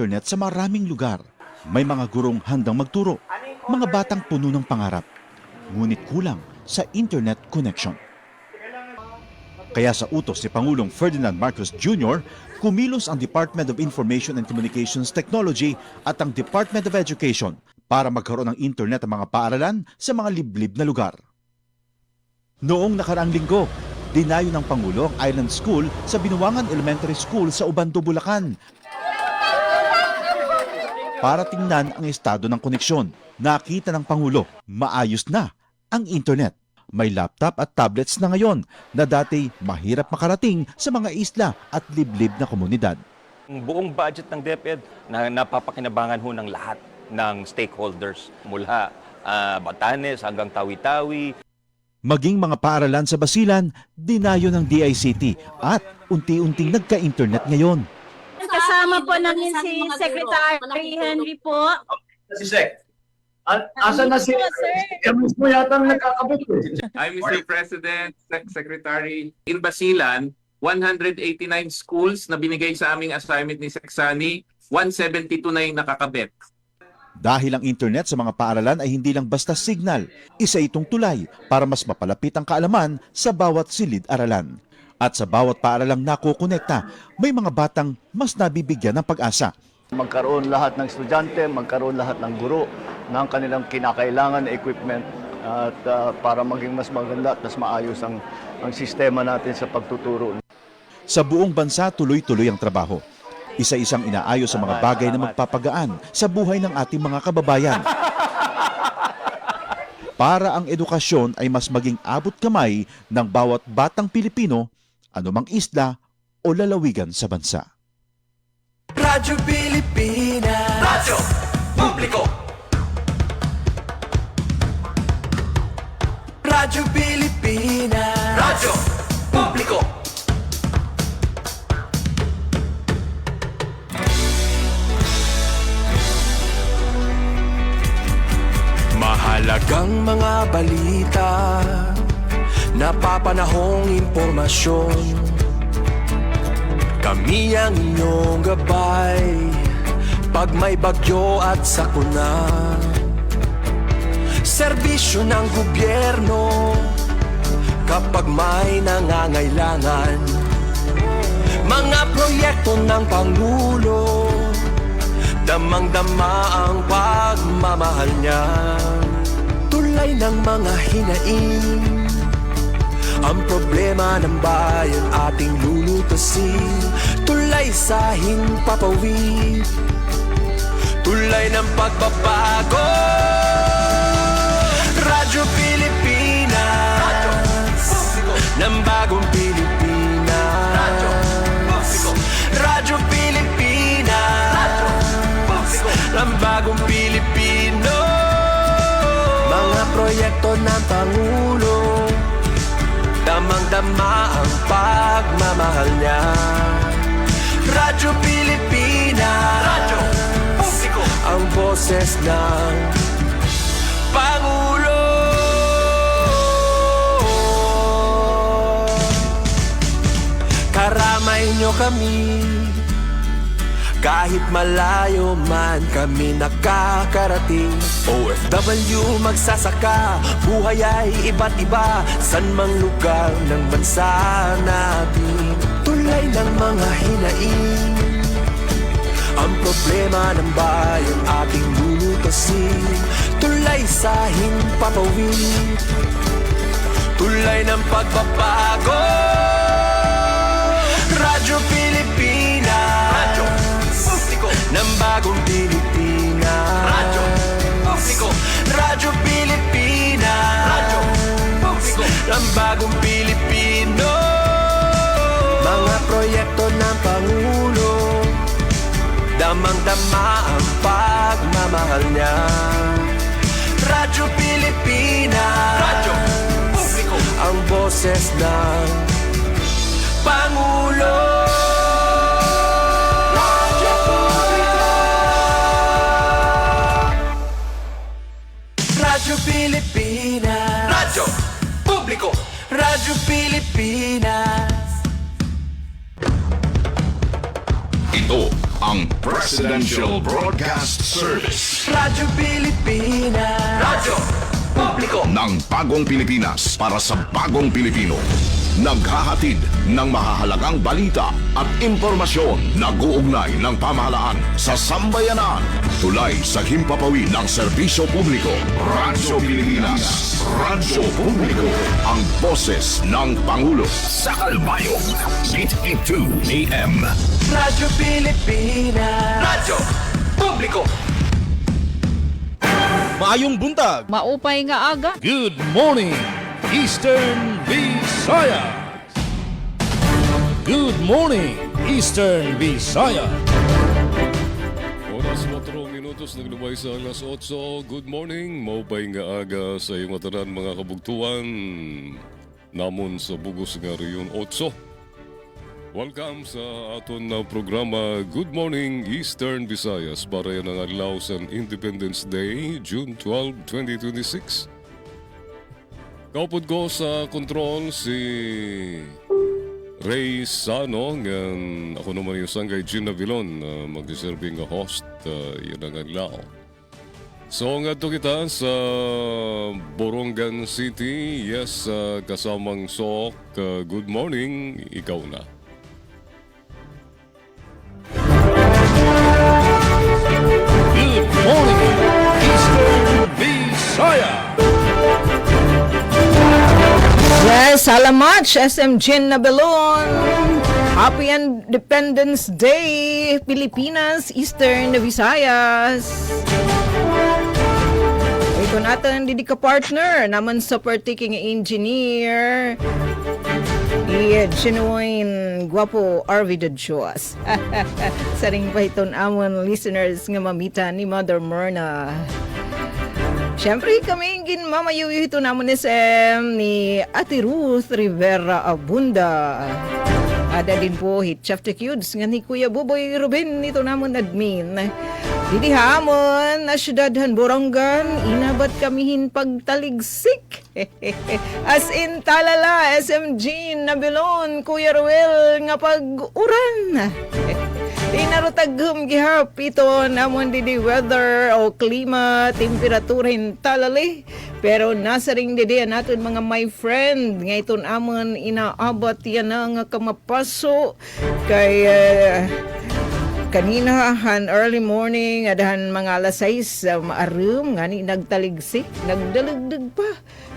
internet sa maraming lugar. May mga gurong handang magturo, mga batang puno ng pangarap. Ngunit kulang sa internet connection. Kaya sa utos ni Pangulong Ferdinand Marcos Jr., kumilos ang Department of Information and Communications Technology at ang Department of Education para magkaroon ng internet ang mga paaralan sa mga liblib na lugar. Noong nakaraang linggo, dinayo ng Pangulo ang Island School sa Binuangan Elementary School sa Ubando, Bulacan para tingnan ang estado ng koneksyon. Nakita ng Pangulo, maayos na ang internet. May laptop at tablets na ngayon na dati mahirap makarating sa mga isla at liblib na komunidad. Ang buong budget ng DepEd na napapakinabangan ho ng lahat ng stakeholders mula Batanes hanggang Tawi-Tawi. Maging mga paaralan sa Basilan, dinayo ng DICT at unti-unting nagka-internet ngayon. Kasama po namin si Secretary Henry po. Si Sec. Asan na si Emis mo yata ang nagkakabit eh. Hi, Mr. President, Secretary. In Basilan, 189 schools na binigay sa aming assignment ni Seksani, 172 na yung nakakabit. Dahil ang internet sa mga paaralan ay hindi lang basta signal, isa itong tulay para mas mapalapit ang kaalaman sa bawat silid-aralan. At sa bawat paaralang nakokonekta, may mga batang mas nabibigyan ng pag-asa. Magkaroon lahat ng estudyante, magkaroon lahat ng guro ng kanilang kinakailangan na equipment at para maging mas maganda at mas maayos ang sistema natin sa pagtuturo. Sa buong bansa, tuloy-tuloy ang trabaho. Isa-isang inaayos sa mga bagay na magpapagaan sa buhay ng ating mga kababayan. Para ang edukasyon ay mas maging abot kamay ng bawat batang Pilipino, anumang isla o lalawigan sa bansa. Radyo Pilipinas. Radyo Publiko. Radyo Pilipinas. Radyo Publiko. Mahalagang mga balita, napapanahong impormasyon. Kami ang inyong gabay pag may bagyo at sakuna. Serbisyo ng gobyerno kapag may nangangailangan. Mga proyekto ng Pangulo, damang-dama ang pagmamahal niya. Tulay ng mga hinaing, ang problema ng bayan ating lulutasin. Tulay sa himpapawid, tulay ng pagbabago. Radyo Pilipinas, Radyo Publiko, ng bagong Pilipinas. Radyo Publiko, Radyo Pilipinas, Radyo Publiko, ng bagong Pilipino. Mga proyekto ng Pangulo, damang-dama ang pagmamahal niya. Radyo Pilipinas, Radyo Publiko, ang boses ng Pangulo. Karamay niyo kami, kahit malayo man kami nakakarating. OFW magsasaka, buhay ay iba't iba, san mang lugar ng bansa natin. Tulay ng mga hinaing, ang problema ng bayan ating lulutasin. Tulay sa himpapawid, tulay ng pagbabago. Radyo Pilipinas, Radyo Publiko, ng bagong Pilipinas. Radyo Publiko, Radyo Pilipinas, Radyo Publiko, ng bagong Pilipino. Mga proyekto ng Pangulo, damang-dama ang pagmamahal niya. Radyo Pilipinas, Radyo Publiko, ang boses ng Pangulo. Radyo Publiko, Radyo Pilipinas, Radyo Publiko, Radyo Pilipinas. Ito ang Presidential Broadcast Service Radyo Pilipinas. Radyo Publiko ng Bagong Pilipinas para sa Bagong Pilipino. Naghahatid ng mahahalagang balita at impormasyon na guugnay ng pamahalaan sa sambayanan. Tulay sa himpapawid ng serbisyo publiko. Radyo Pilipinas. Radyo Publiko. Ang boses ng Pangulo. Sa Kalbayog, 882 AM. Radyo Pilipinas. Radyo Publiko. Maayong buntag. Maupay nga aga. Good morning, Eastern Visayas. Good morning, Eastern Visayas. Oras 4 minutos naglubay sa alas 8. Good morning, maupay nga aga sa iyong matanan mga kabugtuan. Namon sa Bugos nga Riyon 8. Welcome sa aton na programa Good Morning Eastern Visayas para yan ang adlaw sa Independence Day, June 12, 2026. Kaupod ko sa kontrol si Ray Sano, ngan ako naman yung sanggay Gina Vilon, mag-serving host, yan ang adlaw. So nga to kita sa Borongan City, yes, kasamang Sok, good morning, ikaw na. Good morning, Eastern Visayas. Yes, salamat, SMG Nabelon. Happy Independence Day, Pilipinas, Eastern Visayas. Ito natin, hindi ka partner, naman sa partiking engineer. Genuine Guapo RV de Dios. Saring pa iton amon listeners nga mamita ni Mother Myrna. Siyempre kami ginmamayuyo ito namon ni Sam ni Ate Ruth Rivera Abunda. Ada din po hit Chafte Cudes nga ni Kuya Buboy Ruben ito namon admin. Didi hamon na syudadhan Borongan, inabat kamihin pagtaligsik. As in talala, SMG, Nabilon, Kuya Ruel, nga pag-uran. Di narutaghum gihap ito namon didi weather o klima, temperatura talali. Pero nasa ring didi natin mga my friend, nga iton amon inaabot yan na nga kamapaso kay... kanina han early morning adahan mga alas 6 maarum ngani nagtaligsik nagdalagdag pa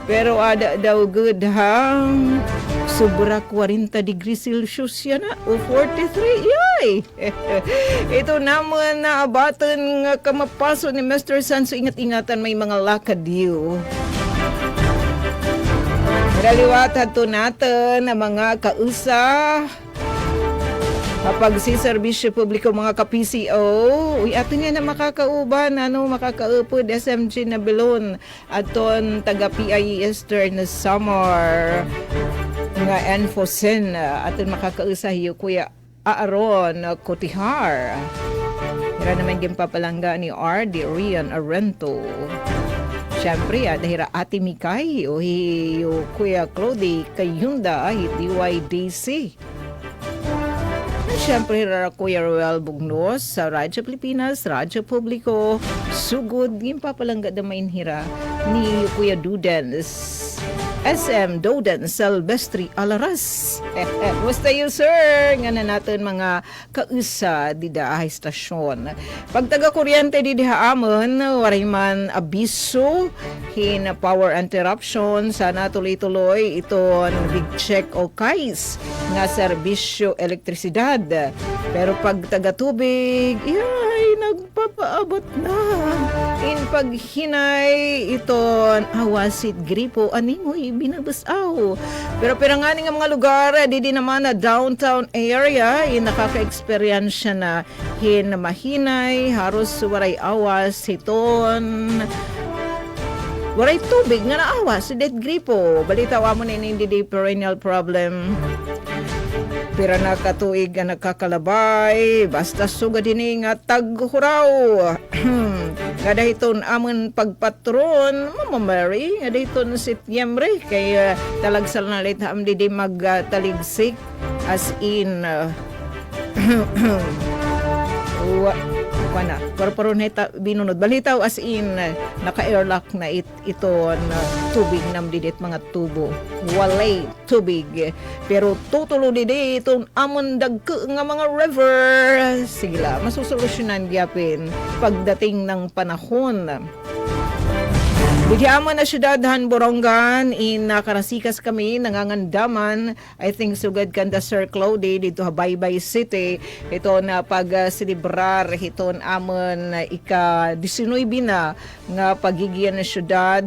pero ada daw good hang sobra 40 degrees Celsius yan na o 43 yay. Ito naman na abaton nga kamapaso ni Mr. San, so ingat-ingatan may mga lakad yu. Raliwatan to natin na mga kausa kapag si serbisyo publiko mga ka-PCO, uy, ato niya na makakauban, makakaupod SMG na belon aton taga-PIE Eastern Samar nga Enfosen aton makakausahiyo Kuya Aaron Cotihar. Hira naman gimpapalangga ni R.D. Rian Arento. Siyempre, dahil Ate Mikay o Kuya Claude Kayunda DYDC. Siyempre, Kuya Roel Bugnos sa Radyo Pilipinas, Radyo Publiko, sugod, yung papalangga na mainhira ni Kuya Dudens, SM Doden Silvestri Alaras. Musta you, sir? Nga na natin mga kausa di dahay stasyon. Pag taga-kuryente di dihaamon, waray man abiso, hin power interruption, sana tuloy-tuloy iton big check o kais nga serbisyo elektrisidad. Pero pag taga-tubig, iyay, nagpapaabot na. In paghinay, iton awasit gripo, animoy binabasaw. Pero nga nga mga lugar, di naman na downtown area, nakaka-experience na hin mahinay, haros waray awas, hiton, waray tubig nga naawas, dead gripo. Balitawa mo na hindi perennial problem. Pero nakatuig nga nakakalabay, basta sugad ini nga taghuraw. Nga dahiton amon pagpatron, Mama Mary, nga dahiton Setyembre, kaya talagsal na lit am di magtaligsik as in Pana, pero neta binunod. Balitaw as in, naka-airlock na ito na tubig nam didit mga tubo. Walay tubig. Pero tutulo didi itong amon dagko nga mga river. Sige la, masusolusyonan gyapin pagdating ng panahon. Bigyaman na syudadhan Borongan in Karasikas kami nangangandaman. I think sugad kanda Sir Claude dito Habaybay City. Ito na pag-celebrar hiton amon ika-19 na nga pagigiyan na syudad.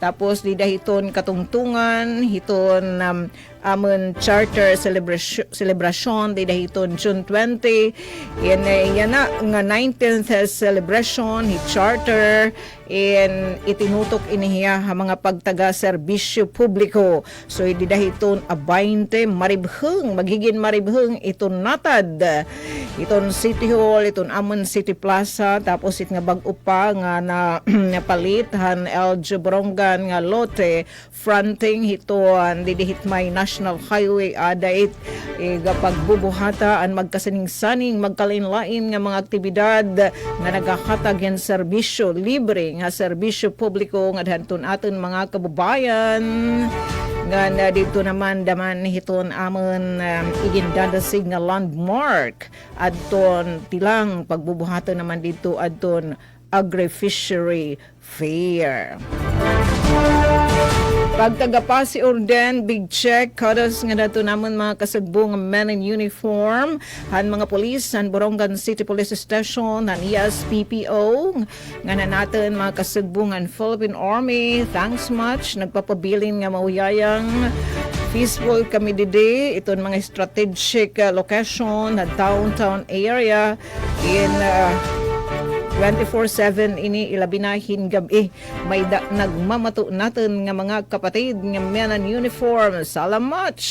Tapos di dahiton katungtungan, hiton amon charter celebration di dahiton June 20. Yan na nga 19th celebration, hi charter in itinutok inihiya mga pagtaga serbisyo publiko. So di dahiton a 20 maribheng, magiging maribheng iton natad. Iton City Hall, iton amon City Plaza, tapos it nga bag-o pa nga na napalit han LG Borongan nga lote fronting hiton didihit may National Highway adait pagbubuhata an magkasaning-saning magkalain-lain nga mga aktibidad nga nagahatag yan serbisyo libre nga serbisyo publiko nga dhanton aton mga kababayan nga na dito naman daman hiton amon igindadasig nga landmark adton tilang pagbubuhatan naman dito adton agri-fishery fair. Pagtagapa si Orden, big check, kadas nga nato naman mga kasagbong men in uniform, han mga polis, han Borongan City Police Station, han IAS PPO, nga na natin mga kasagbong han Philippine Army, thanks much, nagpapabilin nga mauyayang peaceful kami didi, iton mga strategic location na downtown area in 24/7 ini ilabinahin gabi may nagmamato natin nga mga kapatid nga men in uniform. Salamat.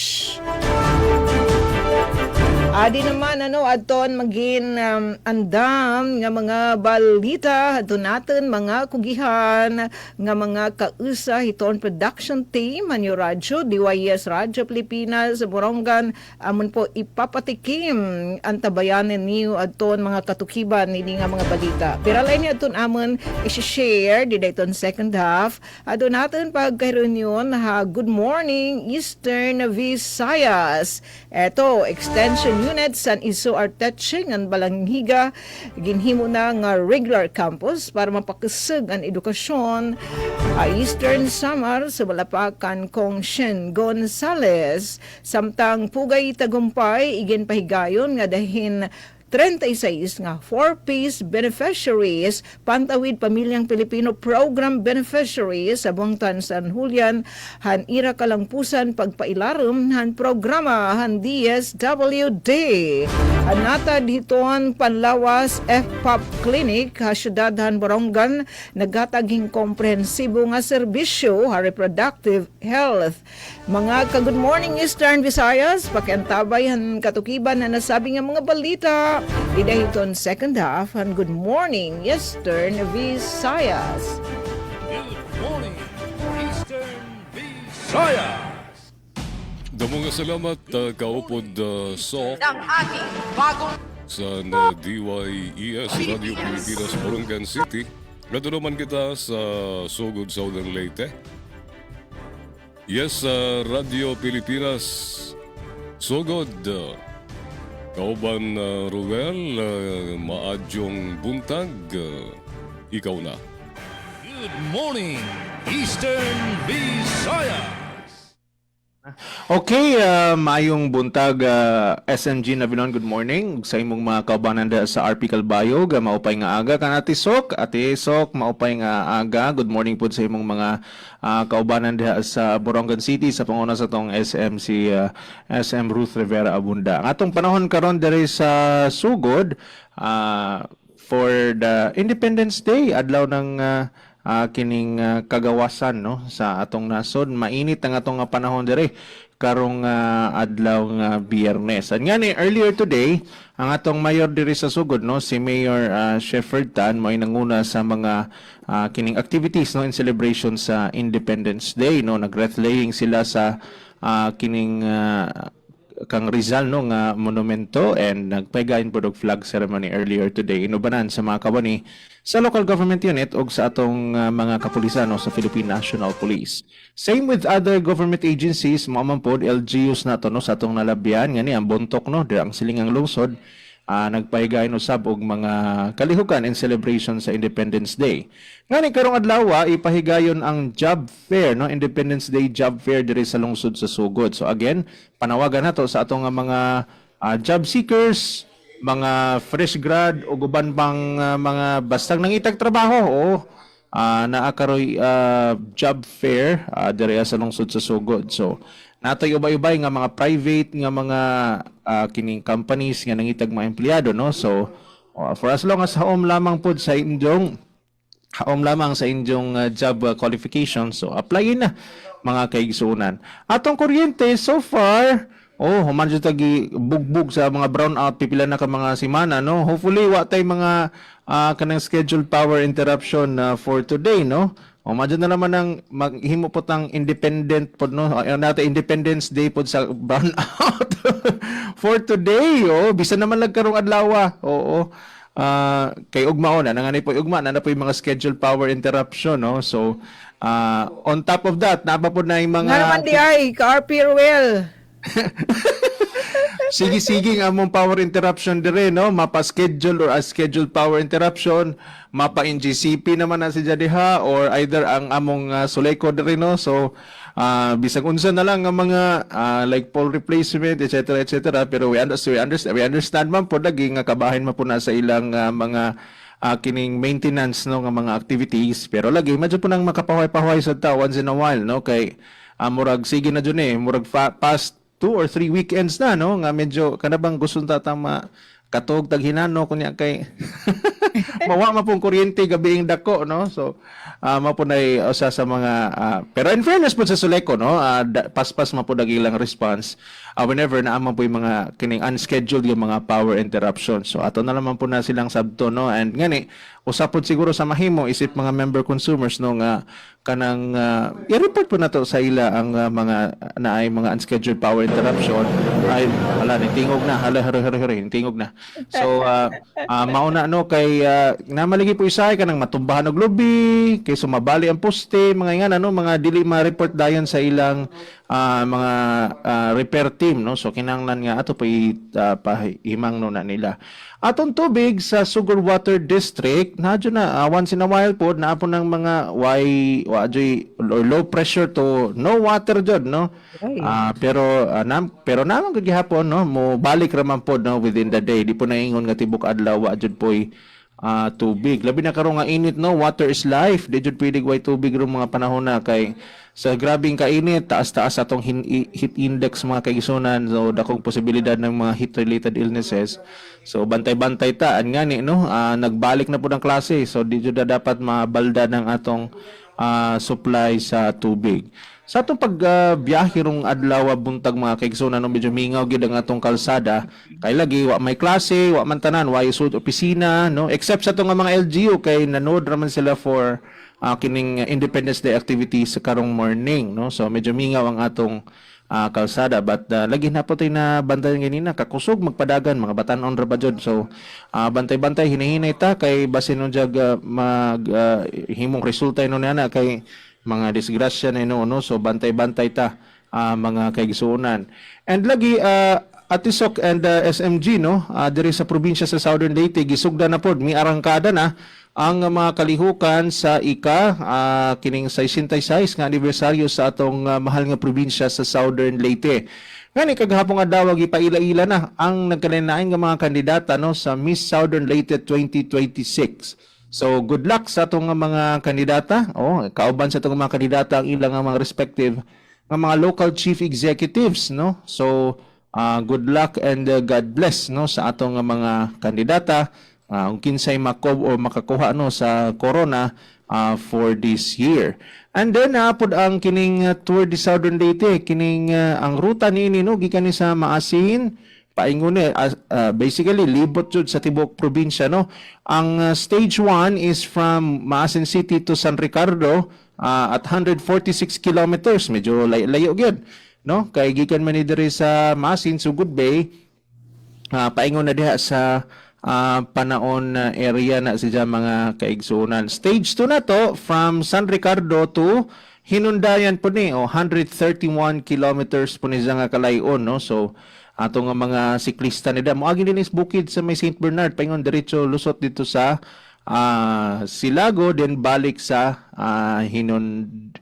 Adi naman adton magin andam nga mga balita adton natin mga kugihan nga mga kausa hiton production team Hanyo Radyo DYS Radyo Pilipinas Borongan amon po ipapatikim ang tabayanan niyo adton mga katukiban ini nga mga balita. Pero lain ni adton amon i-share di dayton second half adton natin pagkaroon ha Good Morning Eastern Visayas. Eto extension unit San Iso Arteching ang Balanghiga ginhimo na nga regular campus para mapakasag ang edukasyon Eastern Samar sa Balapakan kong Shen Gonzales samtang pugay tagumpay igin pahigayon nga dahin 36 nga 4-piece beneficiaries Pantawid Pamilyang Pilipino Program beneficiaries sa Bongtan San Julian han ira kalangpusan pagpailarom han programa han DSWD anata diton panlawas FPAP Clinic ha syudad han Borongan nagataging komprehensibo nga serbisyo ha reproductive health. Mga ka-Good Morning Eastern Visayas pakiantabay han katukiban na nasabi nga mga balita idahiton second half and Good Morning Eastern Visayas. Good morning, Eastern Visayas. Damo nga salamat kaupod sa ng ating bagong sa DYES Radio Pilipinas Borongan City. Gato naman kita sa Sugod Southern Leyte. Yes, Radio Pilipinas Sugod Kauban Ruel, maadyong buntag, ikaw na. Good morning, Eastern Visayas. Okay, maayong buntag SMG Navilon, good morning. Sa imong mga kaubanan sa RP Calbayog, maupay nga aga kan Ate Sok, maupay nga aga. Good morning po sa imong mga kaubanan sa Borongan City sa panguna sa tong SM si SM Ruth Rivera Abunda. Ang atong panahon karon diri sa Sugod for the Independence Day, adlaw ng kining kagawasan no sa atong nasod. Mainit ang atong panahon diri karong adlaw nga Biyernes. An nga ni earlier today ang atong mayor diri sa Sugod no si Mayor Shepherd Tan mo nanguna sa mga kining activities no in celebration sa Independence Day no nag-wreath laying sila sa kining kang Rizal no nga monumento and nagpaygayon po og flag ceremony earlier today inubanan sa mga kawani sa local government unit ug sa atong mga kapulisan no, sa Philippine National Police. Same with other government agencies, mo man pod LGUs nato no sa atong nalabyan ngani ang buntok no ang silingang lungsod nagpahigayon usab og mga kalihukan and celebration sa Independence Day. Ngani karong adlaw ipahigayon ang job fair no, Independence Day job fair diri sa lungsod sa Sugod. So again, panawagan nato sa atong mga job seekers, mga fresh grad o uban pang mga bastang nangitag trabaho o naakaroy job fair diri sa lungsod sa Sugod. So natay ubay-ubay nga mga private nga mga kining companies nga nangitag mga empleyado no. So for as long as haom lamang pod sa inyong job qualification, so apply na mga kaigsunan. Atong kuryente so far human jud tagi bugbog sa mga brownout pipila na ka mga semana no. Hopefully wa tay mga kanang scheduled power interruption for today no. Madyan na naman ang maghimo po tang independent pod no. Natin Independence Day pod sa brownout for today bisan naman nagkarong adlaw. Kay ugma na nangani po ugma na po yung mga scheduled power interruption no. So on top of that napa po na yung mga Naman di ay car Ruel. Sige among power interruption dire no, mapa-schedule or scheduled power interruption, mapa-NGCP naman na si Jadiha or either ang among Suleco dire no. So bisag unsa na lang ang mga like pole replacement etc. Pero we understand man po lagi nga kabahin man po na sa ilang mga kining maintenance no nga mga activities, pero lagi medyo po nang makapahuay-pahuay sa ta once in a while no, kay murag sige na jud murag past 2 or 3 weekends na no nga medyo kanabang gusto ta tama katog taghinano kunya kay mawa man pong kuryente gabiing dako no. So mapunay usa sa mga pero in fairness po sa Suleco no, paspas man po dagilang response whenever naamang po yung mga kining unscheduled yung mga power interruption. So ato na naman po na silang sabto no, and ngani usapod siguro sa mahimo isip mga member consumers no nga kanang i-report po nato sa ila ang mga naay mga unscheduled power interruption. Ay hala ni tingog na tingog na. So mauna no kay namaligi po isay kanang matumbahan og lubi kay sumabali ang poste mga ingana no, mga dili ma-report dayon sa ilang mga repair team no. So kinahanglan nga ato pahimang no na nila. Atong tubig sa Sugar Water District nadyo na once in a while po naapon ng mga or low pressure to no water jud no. Pero naman gihapon no mo balik ra man pod no within the day, di po naingon nga tibok adlaw wa jud poy tubig. Labi na karon nga init no, water is life. Di jud pwede way tubig ron mga panahon na kay sa grabing kainit, taas-taas atong heat index mga kaigsunan, so dakong posibilidad ng mga heat-related illnesses. So bantay-bantay ta an ngani no, nagbalik na po ng klase. So di jud dapat mabalda ng atong supply sa tubig. Sa atong pagbiyahe rong adlaw buntag mga kaigsunan no, medyo mingaw gid ang atong kalsada kay lagi wa may klase, wa man tanan, wa isud opisina no, except sa atong mga LGU kay nanood raman sila for kining Independence Day activities sa karong morning no. So medyo mingaw ang atong kalsada, but lagi na po tayo na bantayan ganina kakusog magpadagan mga batan-on ra ba jud. So bantay-bantay hinahinay ta kay basin nun jag himong resulta no na kay mga disgrasya na no. So bantay-bantay ta mga kaigsuonan. And lagi Atisok and SMG no, diri sa probinsya sa Southern Leyte gisugda na pod mi arangkada na ang mga kalihukan sa kining 66 nga anibersaryo sa atong mahal nga probinsya sa Southern Leyte. Ngani kagahapon adlaw gipaila-ila na ang nagkaninain nga mga kandidata no sa Miss Southern Leyte 2026. So good luck sa atong mga kandidata. Kauban sa atong mga kandidata ang ilang mga respective nga mga local chief executives no. So good luck and God bless no sa atong mga kandidata. Kung kinsay makakuha no sa corona for this year. And then pod ang kining Tour de Southern Leyte, kining ang ruta niini no gikan ni sa Maasin paingon basically libot jud sa tibok probinsya no. Ang stage 1 is from Maasin City to San Ricardo at 146 kilometers, medyo layo gyud. no? Kay gikan man ni diri sa Masin, Sugod Bay, paingon na diha sa Panaon area na siya mga kaigsunan. Stage 2 na to from San Ricardo to Hinundayan po ni, 131 kilometers po ni nga kalayon, no? So, ato nga mga siklista nila, moagi din is bukid sa may St. Bernard, paingon diretso lusot dito sa Silago, then balik sa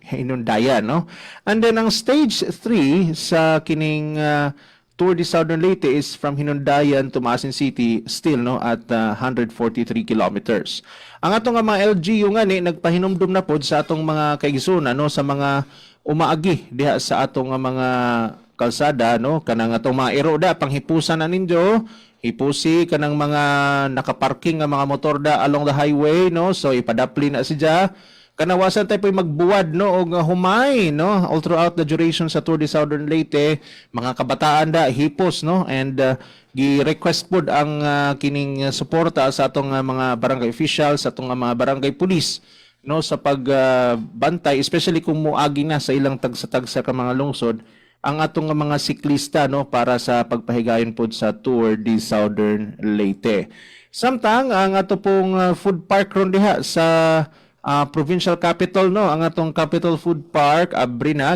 Hinundayan, no? And then ang stage 3 sa kining Tour de Southern Leyte is from Hinundayan to Masin City still, no, at 143 kilometers. Ang atong mga LGU nga ni nagpahinumdum na pod sa atong mga kaigsunan, no, sa mga umaagi diha sa atong mga kalsada, no, kanang atong mga eroda panghipusan na ninyo, hipusi kanang mga nakaparking nga mga motor da along the highway, no, so ipadapli na siya. Kanawasan tayo po'y magbuwad, no, o humay, no, all throughout the duration sa Tour de Southern Leyte, mga kabataan da hipos, no, and gi-request pod ang kining suporta sa atong mga barangay officials, sa atong mga barangay police, no, sa pagbantay, especially kung muagi na sa ilang tagsa-tagsa ka mga lungsod, ang atong mga siklista, no, para sa pagpahigayon pod sa Tour de Southern Leyte. Samtang ang ato pong food park ron diha sa provincial capital, no, ang atong Capital Food Park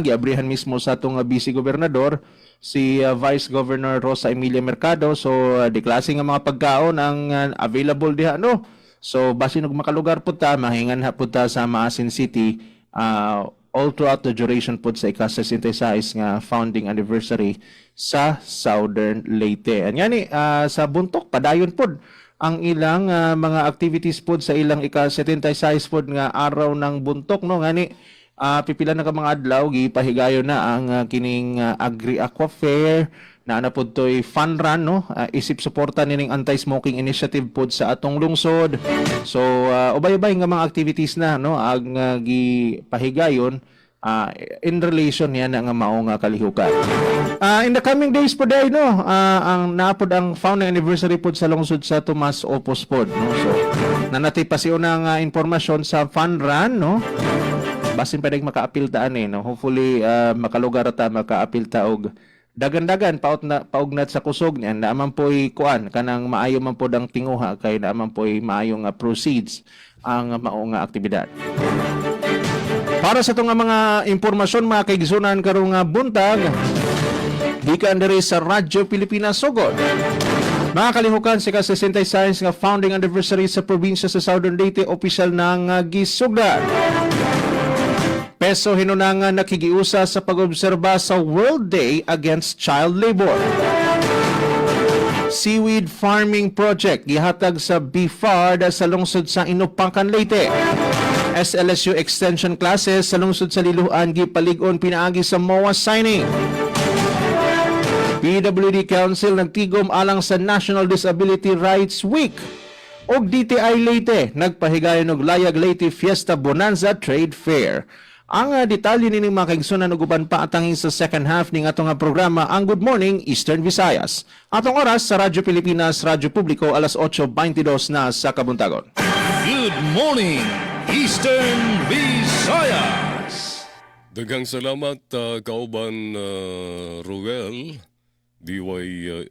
giabrihan mismo sa atong vice gobernador si Vice Governor Rosa Emilia Mercado. So di klase nga mga pagkaon ang available diha, no. So basin og makalugar pud ta, mahingan ha pud ta sa Maasin City all throughout the duration pud sa ika-66 nga founding anniversary sa Southern Leyte. Anyani sa buntok padayon pud ang ilang mga activities pod sa ilang ika-76 pod nga araw ng buntok, no, ngani pipila na ka mga adlaw gipahigayon na ang kining Agri-Aqua Fair na pod toy fun run, no, isip suporta nining anti-smoking initiative pod sa atong lungsod. So ubay-ubay nga mga activities na, no, ang gipahigayon in relation yan nga mao nga kalihukan. In the coming days po day, no, ang napod ang founding anniversary pod sa lungsod sa Tomas Opos pod, no. So nanati pa si unang impormasyon sa fun run, no. Basin pa makaapil ta ani, no. Hopefully makalugar ta, makaapil ta og dagan-dagan paugnat sa kusog niyan, naaman po'y kuan kanang maayo man pod ang tinguha, kay naaman po'y maayo nga proceeds ang mao nga aktibidad. Para sa itong mga impormasyon, mga kaigsunan karong buntag, gikan diri sa Radyo Pilipinas Sugod. Mga kalihukan, sa ka-66 nga founding anniversary sa probinsya sa Southern Leyte, opisyal na gisugdan. Peso hinunangan nakigiusa sa pag-obserba sa World Day Against Child Labor. Seaweed Farming Project gihatag sa BIFARD sa lungsod sa Inupangkan, Leyte. SLSU extension classes sa lungsod sa Liloan gipalig-on pinaagi sa MOA signing. PWD Council nagtigom alang sa National Disability Rights Week. Og DTI Leyte nagpahigayon og Layag Leyte Fiesta Bonanza Trade Fair. Ang detalye nining mga kaigsunan ug uban pa atangin sa second half ning atong programa, ang Good Morning Eastern Visayas. Atong oras sa Radyo Pilipinas, Radyo Publiko, alas 8:22 na sa kabuntagon. Good morning, Eastern Visayas. Daghang salamat kauban Ruel DY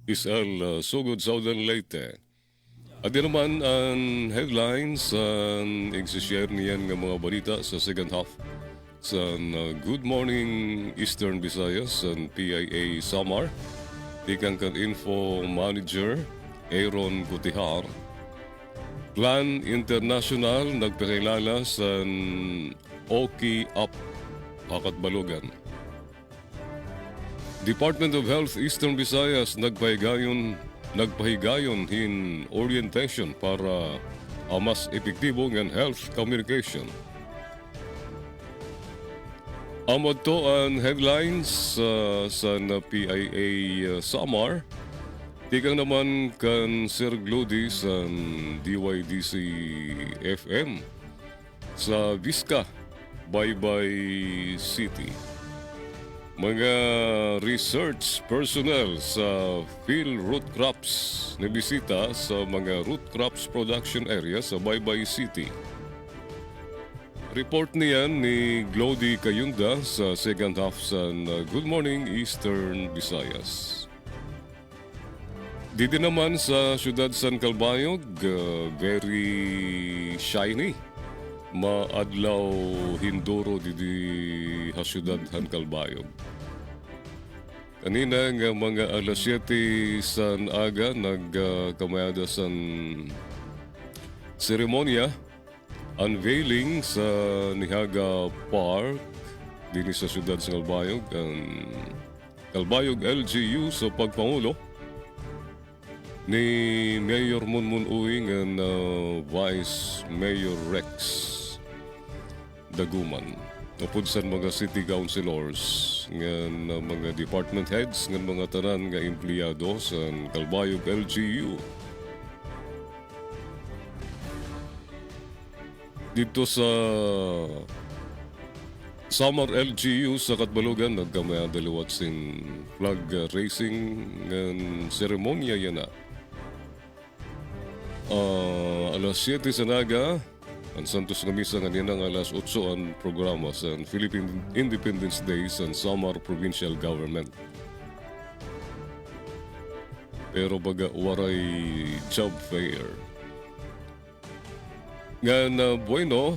Isel Sugod Southern Leyte. At din naman ang headlines ang i-share niyan ng mga balita sa second half sa Good Morning Eastern Visayas sa PIA Samar. Ikang kan Info Manager Aaron Gutihar. Plan International nagpakilala sa Oki Up Hakat Balugan. Department of Health Eastern Visayas nagpahigayon hin orientation para mas epektibo ng health communication. Amod to ang headlines sa PIA Samar. Tikang naman kan Sir Glody sa DYDC FM sa Vizca, Baybay City. Mga research personnel sa field root crops na bisita sa mga root crops production area sa Baybay City. Report niyan ni Glody Kayunda sa second half sa Good Morning Eastern Visayas. Dito naman sa siyudad San Calbayog, very shiny. Maadlaw hinduro didi ha siyudad Han Calbayog. Kanina nga mga alas 7 san aga nagkamayada san seremonya unveiling sa Nihaga Park din sa siyudad sa Calbayog ang Calbayog LGU sa pagpangulo ni Mayor Munmun Uing and Vice Mayor Rex Daguman. Upod sa mga city councilors ng mga department heads ng mga tanan nga empleyado sa Calbayog LGU. Dito sa Samar LGU sa Katbalogan, nagkamaya dalawat sin flag racing ng seremonya yan na. Alas 7 sa naga, ang Santos nga misa nga niyan alas 8 ang programa sa Philippine Independence Day sa Samar Provincial Government. Pero baga waray job fair. Nga na bueno,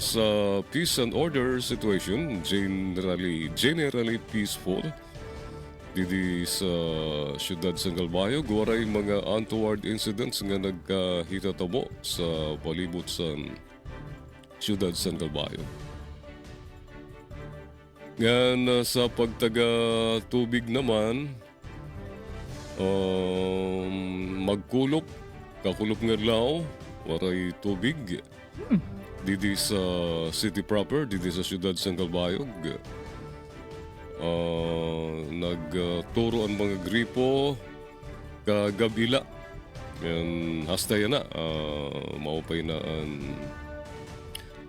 sa peace and order situation, generally peaceful. Didi sa siyudad sa Calbayog, waray mga untoward incidents nga nagkahitatabo sa palibot sa siyudad sa Calbayog. Nga sa pagtaga tubig naman, magkulop, kakulop nga lao, waray tubig. Didi sa city proper, didi sa siyudad sa Calbayog. Nagturo ang mga gripo kagabila. Yan, hasta yan na. Maupay na ang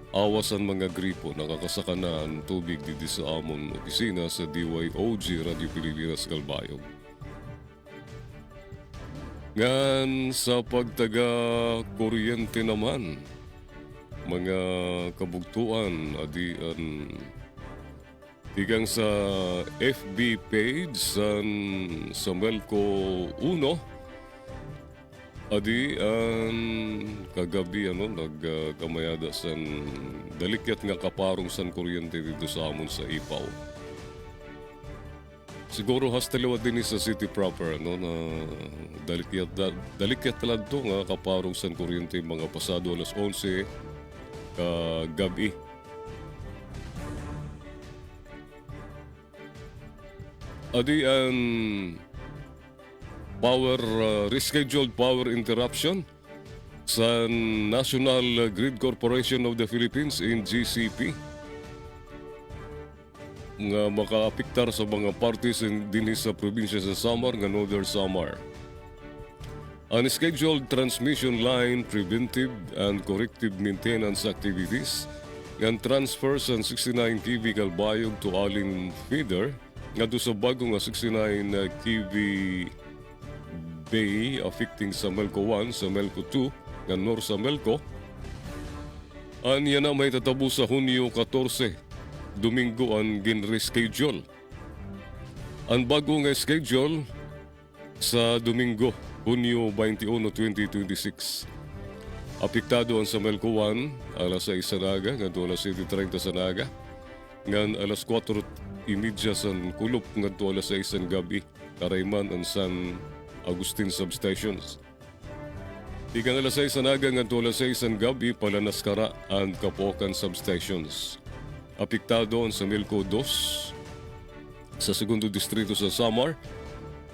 awas ang mga gripo. Nakakasaka na ang tubig didi sa amon opisina sa DYOG Radio Pilipinas Calbayog. Ngan sa pagtaga kuryente naman, mga kabugtuan, adian, tigang sa FB page sa Melco 1, adian, kagabi nagkamayada sa dalikyat nga kaparong san kuryente dito sa amon sa Ipaw. Siguro hastalawa din sa city proper na dalikyat talaga to nga kaparong san kuryente mga pasado alas 11 gabi. Adi ang rescheduled power interruption sa National Grid Corporation of the Philippines in GCP nga makaapektar sa mga parties din sa probinsya sa Samar nga Northern Samar. Unscheduled transmission line preventive and corrective maintenance activities nga transfer sa 69 kV Calbayog to Alin Feeder nga sa bagong 69 kV Bay affecting sa Melco 1 sa Melco 2 nga North sa Melco. Anya na may tatabo sa Hunyo 14 Domingo ang gin-reschedule. Ang bagong schedule sa Domingo, Hunyo 21, 2026. Apektado ang sa Melco 1, alas 6 sa naga, nganto alas 7:30 sa naga. Ngan alas 4:30 sa Kulop, nganto alas 6 sa gabi, Karayman ang San Agustin substations. Igang alas 6 sa naga, nganto alas 6 sa gabi, Palanaskara ang Kapokan substations. Apektado ang sa Melco 2 sa segundo distrito sa Samar.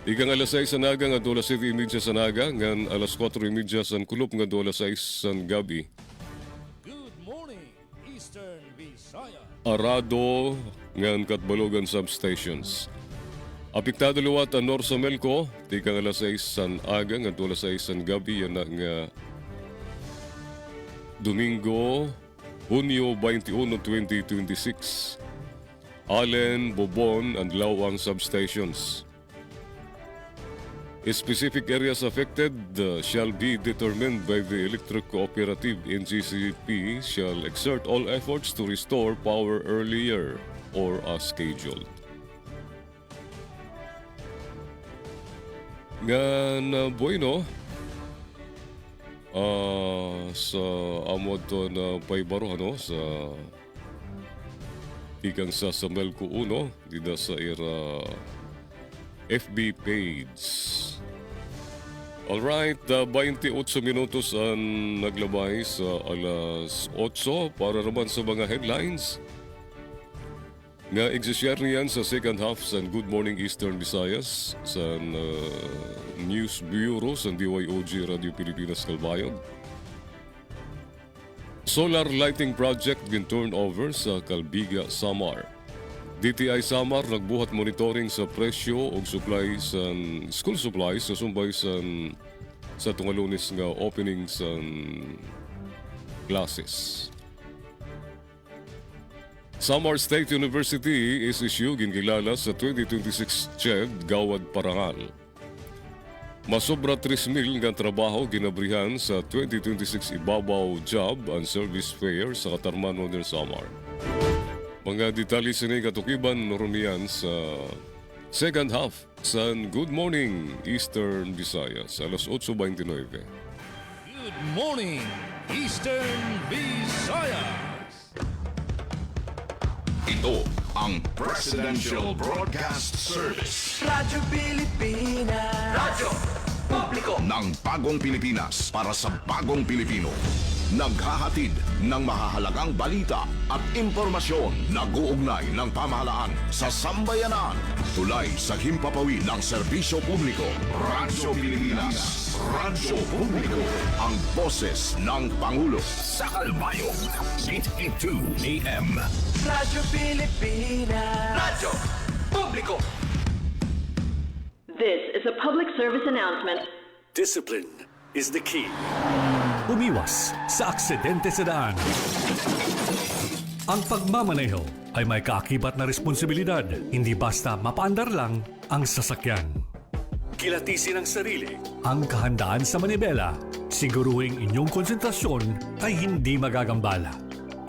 Igang alas 6 sa naga nga alas 7:30 sa naga ngan alas 4:30 sa Kulop nga alas 6 sa gabi. Good morning, Eastern Visayas. Arado ngan Katbalogan substations. Apektado luwat ang North sa Melco. Igang alas 6 sa aga nga alas 6 sa gabi yan nga Domingo Hunyo 21, 2026. Allen, Bobon, and Lawang substations. Specific areas affected shall be determined by the Electric Cooperative. NGCP shall exert all efforts to restore power earlier or as scheduled. Nga na bueno, sa amod to na paibaro sa ikang sa Samuel Kuuno, dida sa ira FB page. Alright, 28 minutos ang naglabay sa alas 8 para naman sa mga headlines. Nga exishare niyan sa second half sa Good Morning Eastern Visayas sa News Bureau sa DYOG Radio Pilipinas Calbayog. Solar lighting project been turned over sa Calbiga, Samar. DTI Samar nagbuhat monitoring sa presyo o supply sa school supplies sa sumbay sa tungalunis nga opening sa classes. Samar State University is issue ginkilala sa 2026 CHED Gawad Parangal. Masobra 3,000 nga trabaho ginabrihan sa 2026 Ibabaw Job and Service Fair sa Katarman Modern Samar. Mga detalye sa nang katukiban normiyan sa second half sa Good Morning Eastern Visayas alas 8:29. Good morning, Eastern Visayas. Ito ang Presidential Broadcast Service. Radyo Pilipinas. Radyo Publiko. Ng Bagong Pilipinas para sa Bagong Pilipino. Naghahatid ng mahahalagang balita at impormasyon na guugnay ng pamahalaan sa sambayanan. Tulay sa himpapawid ng serbisyo publiko. Radyo Pilipinas. Radyo Publiko. Ang boses ng Pangulo. Sa Calbayog, 882 AM. Radyo Pilipinas. Radyo Publiko. This is a public service announcement. Discipline is the key. Umiwas sa aksidente sa daan. Ang pagmamaneho ay may kaakibat na responsibilidad, hindi basta mapaandar lang ang sasakyan. Kilatisin ang sarili, ang kahandaan sa manibela, siguruhing inyong konsentrasyon ay hindi magagambala.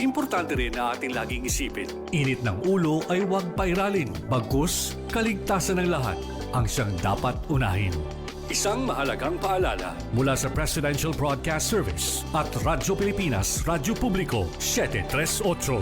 Importante rin na ating laging isipin, init ng ulo ay huwag pairalin, bagkus kaligtasan ng lahat ang siyang dapat unahin. Isang mahalagang paalala mula sa Presidential Broadcast Service at Radyo Pilipinas, Radyo Publiko, 738.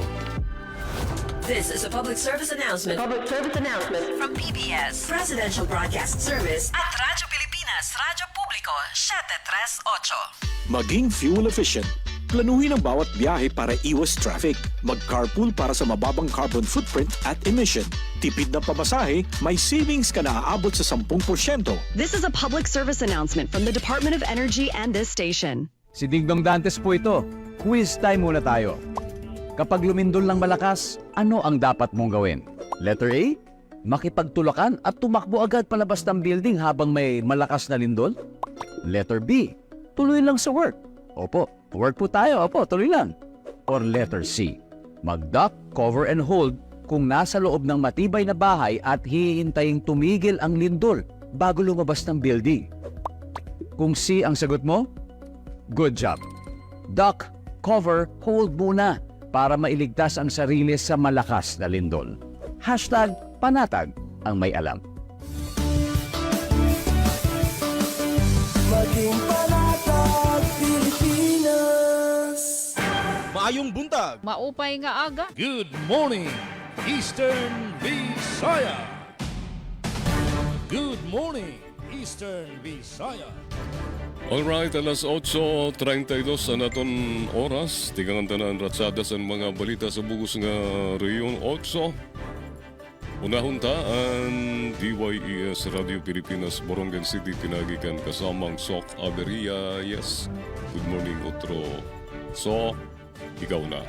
This is a public service announcement. Public service announcement from PBS, Presidential Broadcast Service at Radyo Pilipinas, Radyo Publiko, 738. Maging fuel efficient. Planuhin ang bawat biyahe para iwas traffic. Mag-carpool para sa mababang carbon footprint at emission. Tipid na pamasahe, may savings ka na aabot sa 10%. This is a public service announcement from the Department of Energy and this station. Si Dingdong Dantes po ito. Quiz time muna tayo. Kapag lumindol ng malakas, ano ang dapat mong gawin? Letter A, makipagtulakan at tumakbo agad palabas ng building habang may malakas na lindol? Letter B, tuloy lang sa work. Opo, work po tayo. Opo, tuloy lang. Or letter C, mag-duck, cover and hold kung nasa loob ng matibay na bahay at hihintaying tumigil ang lindol bago lumabas ng building. Kung C ang sagot mo, good job. Duck, cover, hold muna para mailigtas ang sarili sa malakas na lindol. Hashtag panatag ang may alam. Maging panatag Pilipinas. Maayong buntag. Maupay nga aga. Good morning, Eastern Visayas. Good morning, Eastern Visayas. Alright, alas 8:32 sa naton oras. Tigang tanan ratsada sa mga balita sa bugos nga Reyon 8. Unahon ta ang DYES Radio Pilipinas Borongan City pinagikan kasamang Sok Aberia. Yes, good morning Otro. So, ikaw na.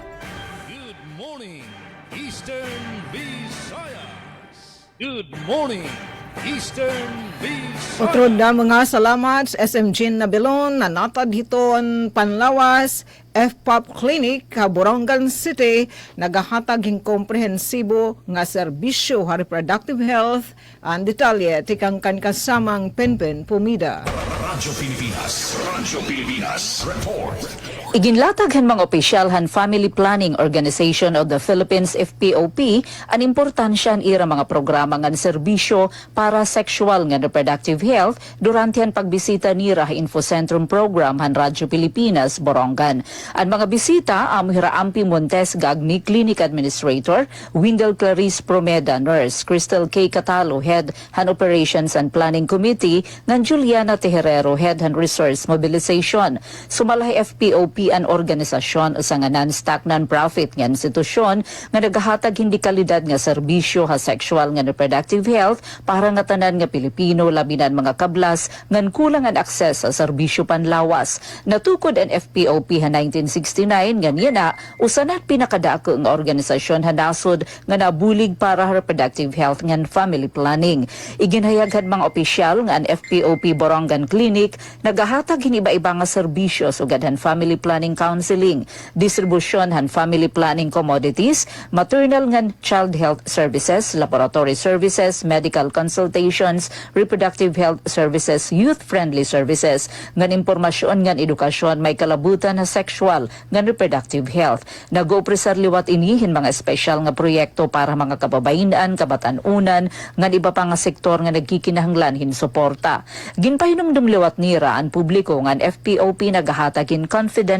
Good morning, Eastern Visayas. Good morning, Eastern Visayas. Otro na mga salamat sa SM Jean Nabilon na natad hiton Panlawas FPOP Clinic Borongan City nagahatag hing komprehensibo nga serbisyo sa reproductive health ang detalye tikang kan kasamang Penpen Pumida. Radyo Pilipinas report. Iginlatag han mga opisyal han Family Planning Organization of the Philippines FPOP ang importansya ira mga programa ngan serbisyo para sexual ngan reproductive health durante han pagbisita nira Infocentrum program han Radyo Pilipinas Borongan. Ang mga bisita Hira Ampi Montes Gagni Clinic Administrator, Windel Clarice Promeda Nurse, Crystal K. Catalo Head han Operations and Planning Committee ngan Juliana Tejerero Head han Resource Mobilization. Sumalahi FPOP an organisasyon sa nga non-stock non-profit nga institusyon nga nagahatag hindi kalidad nga serbisyo ha sexual nga reproductive health para nga tanan nga Pilipino labinan mga kablas ngan kulang ang akses sa serbisyo panlawas. Natukod ang FPOP ha 1969 nga niya na usanat pinakadako nga organisasyon ha nasod nga nabulig para reproductive health ngan family planning. Iginhayaghan mga opisyal nga ang FPOP Borongan Clinic nagahatag hiniba-iba nga serbisyo sugad han family planning counseling, distribution han family planning commodities, maternal ngan child health services, laboratory services, medical consultations, reproductive health services, youth-friendly services, ngan impormasyon ngan edukasyon may kalabutan na sexual ngan reproductive health. Nag-opresar liwat inihin mga espesyal nga proyekto para mga kababayenan, kabatan-unan, ngan iba pa nga sektor nga nagkikinahanglan hin suporta. Ginpahinumdum liwat nira ang publiko ngan FPOP nagahatagin confidential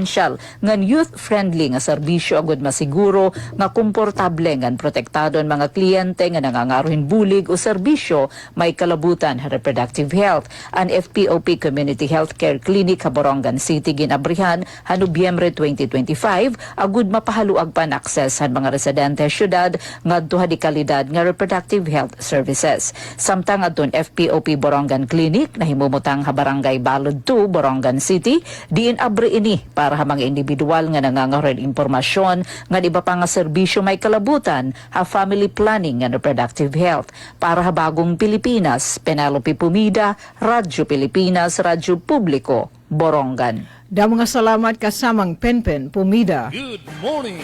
ngan youth-friendly nga serbisyo agud masiguro nga komportable ngan protektado ang mga kliyente nga nangangarohin bulig o serbisyo may kalabutan sa reproductive health. Ang FPOP Community Healthcare Clinic sa Borongan City ginabrihan ha Nobyembre 2025 agud mapahaluag pan access han mga residente syudad ngadto di kalidad nga reproductive health services. Samtang adton FPOP Borongan Clinic nahimumutang ha Barangay Balod 2, Borongan City, diin abri ini para ha mga individual nga nangangaroon impormasyon nga iba pa nga serbisyo may kalabutan ha family planning and reproductive health. Para ha bagong Pilipinas, Penelope Pumida, Radyo Pilipinas, Radyo Publiko, Borongan. Da mga salamat kasamang Penpen Pumida. Good morning,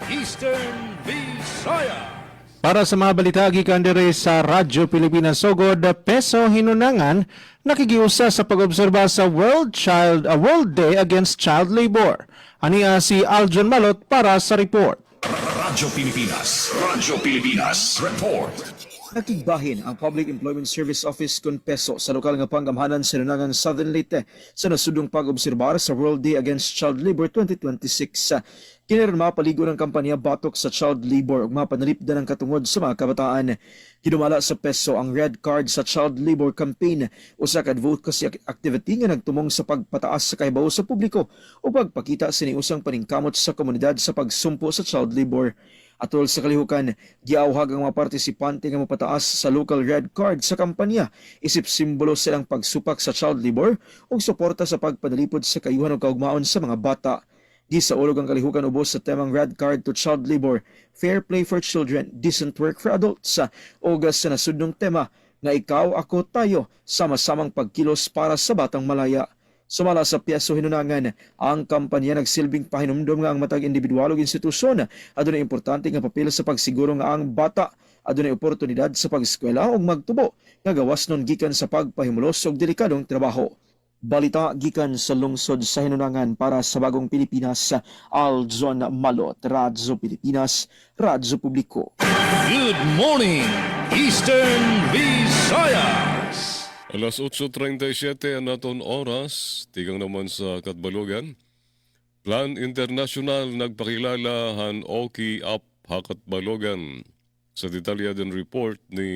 Eastern Visayas. Para sa mga balita gikan diri sa Radyo Pilipinas Sugod, Peso Hinunangan nakigiusa sa pag-obserba sa World World Day Against Child Labor. Ania si Aljon Malot para sa report. Radyo Pilipinas report. Nakigbahin ang Public Employment Service Office kun Peso sa lokal nga panggamhanan sa Nunangan, Southern Leyte sa nasudong pag-obserbar sa World Day Against Child Labor 2026. Kinirma paligo ng kampanya batok sa child labor ug mapanalipdan ng katungod sa mga kabataan. Kinumala sa Peso ang Red Card sa Child Labor Campaign, usa ka advocacy activity nga nagtumong sa pagpataas sa kahibaw sa publiko o pagpakita siniusang paningkamot sa komunidad sa pagsumpo sa child labor. Atol sa kalihukan, giawhag ang mga partisipante nga mapataas sa local red card sa kampanya, isip simbolo silang pagsupak sa child labor ug suporta sa pagpadalipod sa kayuhan ug kaugmaon sa mga bata. Gisaulog ang kalihukan ubos sa temang Red Card to Child Labor, Fair Play for Children, Decent Work for Adults ug sa nasudnong tema nga ikaw, ako, tayo, sama-samang pagkilos para sa batang malaya. Sumala sa Peso Hinunangan, ang kampanya nagsilbing pahinumdom nga ang matag individual ug institusyon adunay importante nga papel sa pagsiguro nga ang bata adunay oportunidad sa pag-eskwela ug magtubo nga gawas nun gikan sa pagpahimulos og delikadong trabaho. Balita gikan sa lungsod sa Hinunangan para sa Bagong Pilipinas, Aljon Malot, Radyo Pilipinas, Radyo Publiko. Good morning, Eastern Visayas. Alas 8:37 ang naton oras, tigang naman sa Katbalogan. Plan International nagpakilala han Oki Up Hakatbalogan. Sa detalyadan report ni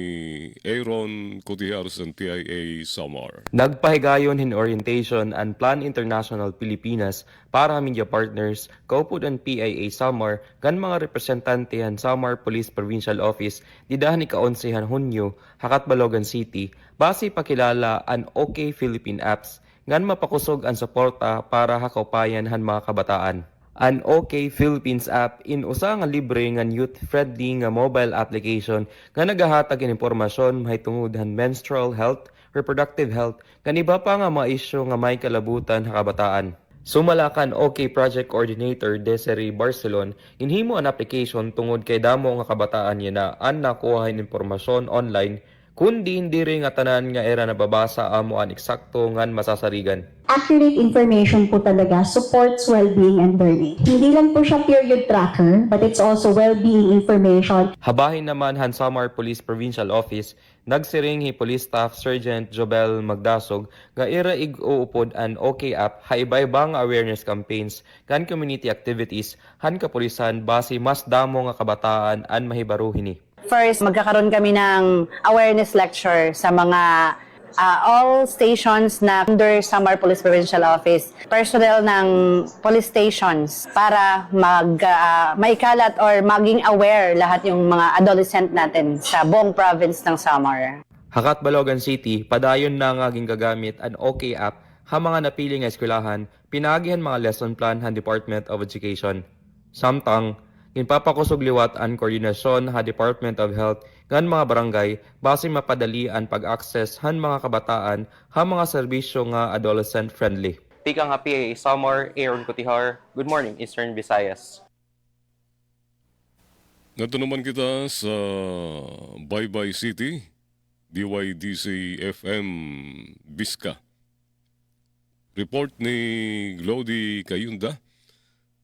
Aaron Cotihar sa TIA Samar. Nagpahigayon hin orientation ang Plan International Pilipinas para media partners, kaupod ang PIA Samar, kan mga representante han Samar Police Provincial Office, didahan ni ka-11 Hunyo, Hakatbalogan City, base pakilala ang OK Philippine Apps, ngan mapakusog ang suporta para hakaupayan han mga kabataan. An OK Philippines app in usa nga libre nga youth-friendly nga mobile application nga nagahatag ng impormasyon mahitungod han menstrual health, reproductive health, kan iba pa nga mga isyu nga may kalabutan sa kabataan. Sumalakan OK Project Coordinator Desiree Barcelon, inhimo an application tungod kay damo nga kabataan niya na an nakuha ng impormasyon online kundi hindi rin nga tanan nga era nababasa amo an eksakto ngan masasarigan. Accurate information po talaga supports well-being and learning. Hindi lang po siya period tracker, but it's also well-being information. Habahin naman han Samar Police Provincial Office, nagsiring hi Police Staff Sergeant Jobel Magdasog nga ira ig-uupod an OK app haibay-bang awareness campaigns kan community activities han kapulisan base mas damo nga kabataan an mahibaruhin ni. First, magkakaroon kami ng awareness lecture sa mga all stations na under Samar Police Provincial Office, personnel ng police stations para maikalat or maging aware lahat yung mga adolescent natin sa buong province ng Samar. Hakat Balogan City, padayon na nga gagamit an OK app ha mga napili nga eskwelahan, pinagihan mga lesson plan han Department of Education. Samtang, ginpapakusog liwat ang koordinasyon ha Department of Health ngan mga barangay base mapadali ang pag-access han mga kabataan ha mga serbisyo nga adolescent friendly. Tika nga PA Samar, Aaron Cotihar. Good morning, Eastern Visayas. Nato naman kita sa Baybay City, DYDC FM Bisca. Report ni Glody Kayunda.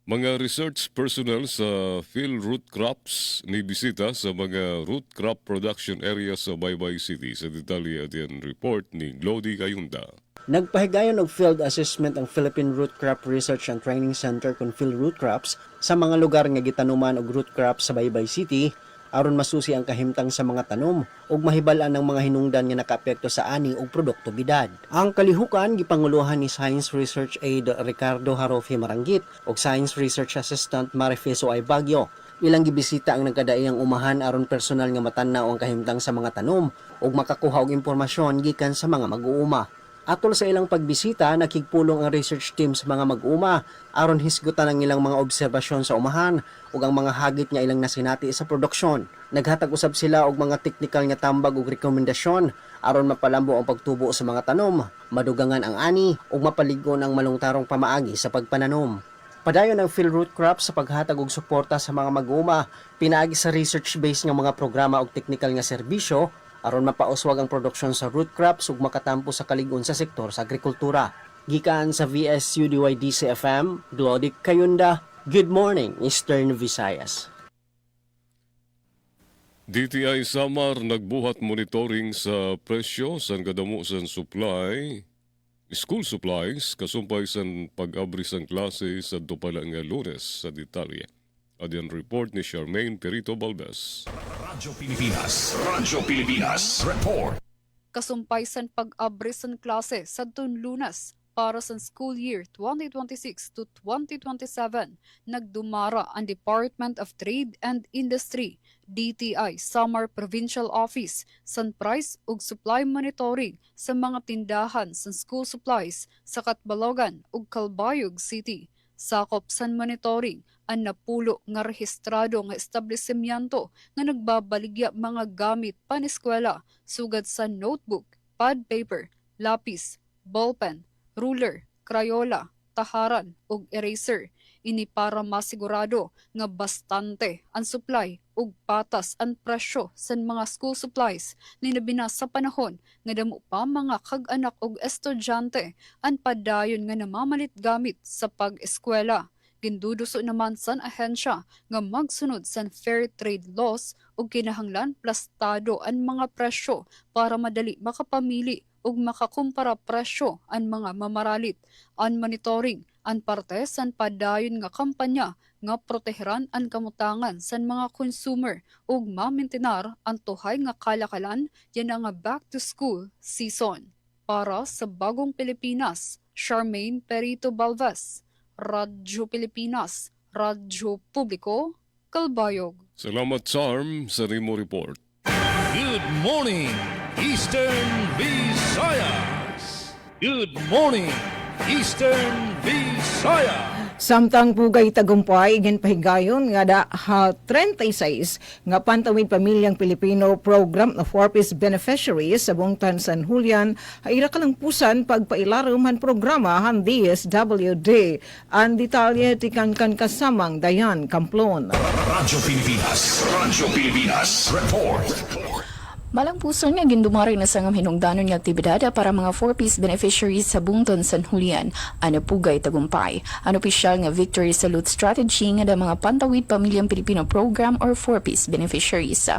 Mga research personnel sa field root crops ni bisita sa mga root crop production area sa Baybay City. Sa detalye at yan report ni Glody Kayunda. Nagpahigayon og field assessment ang Philippine Root Crop Research and Training Center kung field root crops sa mga lugar nga gitanuman og root crops sa Baybay City aron masusi ang kahimtang sa mga tanom ug mahibal-an ng mga hinungdan nga nakaapekto sa ani ug produktibidad. Ang kalihukan gipanguluhan ni Science Research Aide Ricardo Harofi Maranggit ug Science Research Assistant Marifeso Ay Bagyo. Ilang gibisita ang nagkadaiyang umahan aron personal nga matanaw ang kahimtang sa mga tanom ug makakuha og impormasyon gikan sa mga mag-uuma. Atol sa ilang pagbisita, nakigpulong ang research team sa mga mag-uma aron hisgutan ang ilang mga obserbasyon sa umahan ug ang mga hagit nga ilang nasinati sa produksyon. Naghatag usab sila og mga technical nga tambag ug rekomendasyon aron mapalambo ang pagtubo sa mga tanom, madugangan ang ani ug mapaligon ang malungtarong pamaagi sa pagpananom. Padayon ang field root crops sa paghatag og suporta sa mga mag-uma, pinaagi sa research-based nga mga programa ug technical nga serbisyo aron mapauswag ang produksyon sa root crops ug makatampo sa kaligon sa sektor sa agrikultura. Gikan sa VSU DYDC FM, Glody Kayunda. Good morning, Eastern Visayas. DTI Samar nagbuhat monitoring sa presyo sa kadamo sa supply, school supplies, kasumpay sa pag-abri sa klase sa dupala nga Lunes sa detalye. Adyan report ni Charmaine Perito Balbes. Radyo Pilipinas report. Kasumpaysan pag-abri sa klase sa Lunes para sa school year 2026 to 2027, nagdumara ang Department of Trade and Industry, DTI Samar Provincial Office, sa price ug supply monitoring sa mga tindahan sa school supplies sa Catbalogan ug Calbayog City. Sakop san monitoring ang napulo nga rehistrado nga establishmento nga nagbabaligya mga gamit paneskwela sugad sa notebook, pad paper, lapis, ballpen, ruler, crayola, taharan ug eraser. Ini para masigurado nga bastante ang supply ug patas ang presyo sa mga school supplies linabina sa panahon nga damo pa mga kag-anak ug estudyante ang padayon nga namamalit gamit sa pag-eskwela. Ginduduso naman sa ahensya nga magsunod sa fair trade laws ug kinahanglan plastado ang mga presyo para madali makapamili ug makakumpara presyo ang mga mamaralit. Ang monitoring ang parte sa padayon nga kampanya nga proteheran ang kamutangan sa mga consumer ug mamintinar ang tuhay nga kalakalan yan nga back to school season. Para sa Bagong Pilipinas, Charmaine Perito Balbes, Radyo Pilipinas, Radyo Publiko, Calbayog. Salamat Charm sa Rimo Report. Good morning, Eastern Visayas. Good morning, Eastern Visayas. Samtang pugay tagumpay igin pahigayon nga da 36 nga pantawid pamilyang Pilipino program na 4-piece beneficiaries sa bungtan San Julian ay ira kalangpusan pagpailarom han programa han DSWD. Ang detalye tikangkan kasamang Dayan Camplon. Radyo Pilipinas Report. Malangpuson nga gindumari na sa hinungdanon nga aktibidad para mga 4-piece beneficiaries sa bungton San Julian. Ano pugay tagumpay. Ang opisyal nga Victory Salute Strategy nga da mga pantawid pamilyang Pilipino program or 4-piece beneficiaries.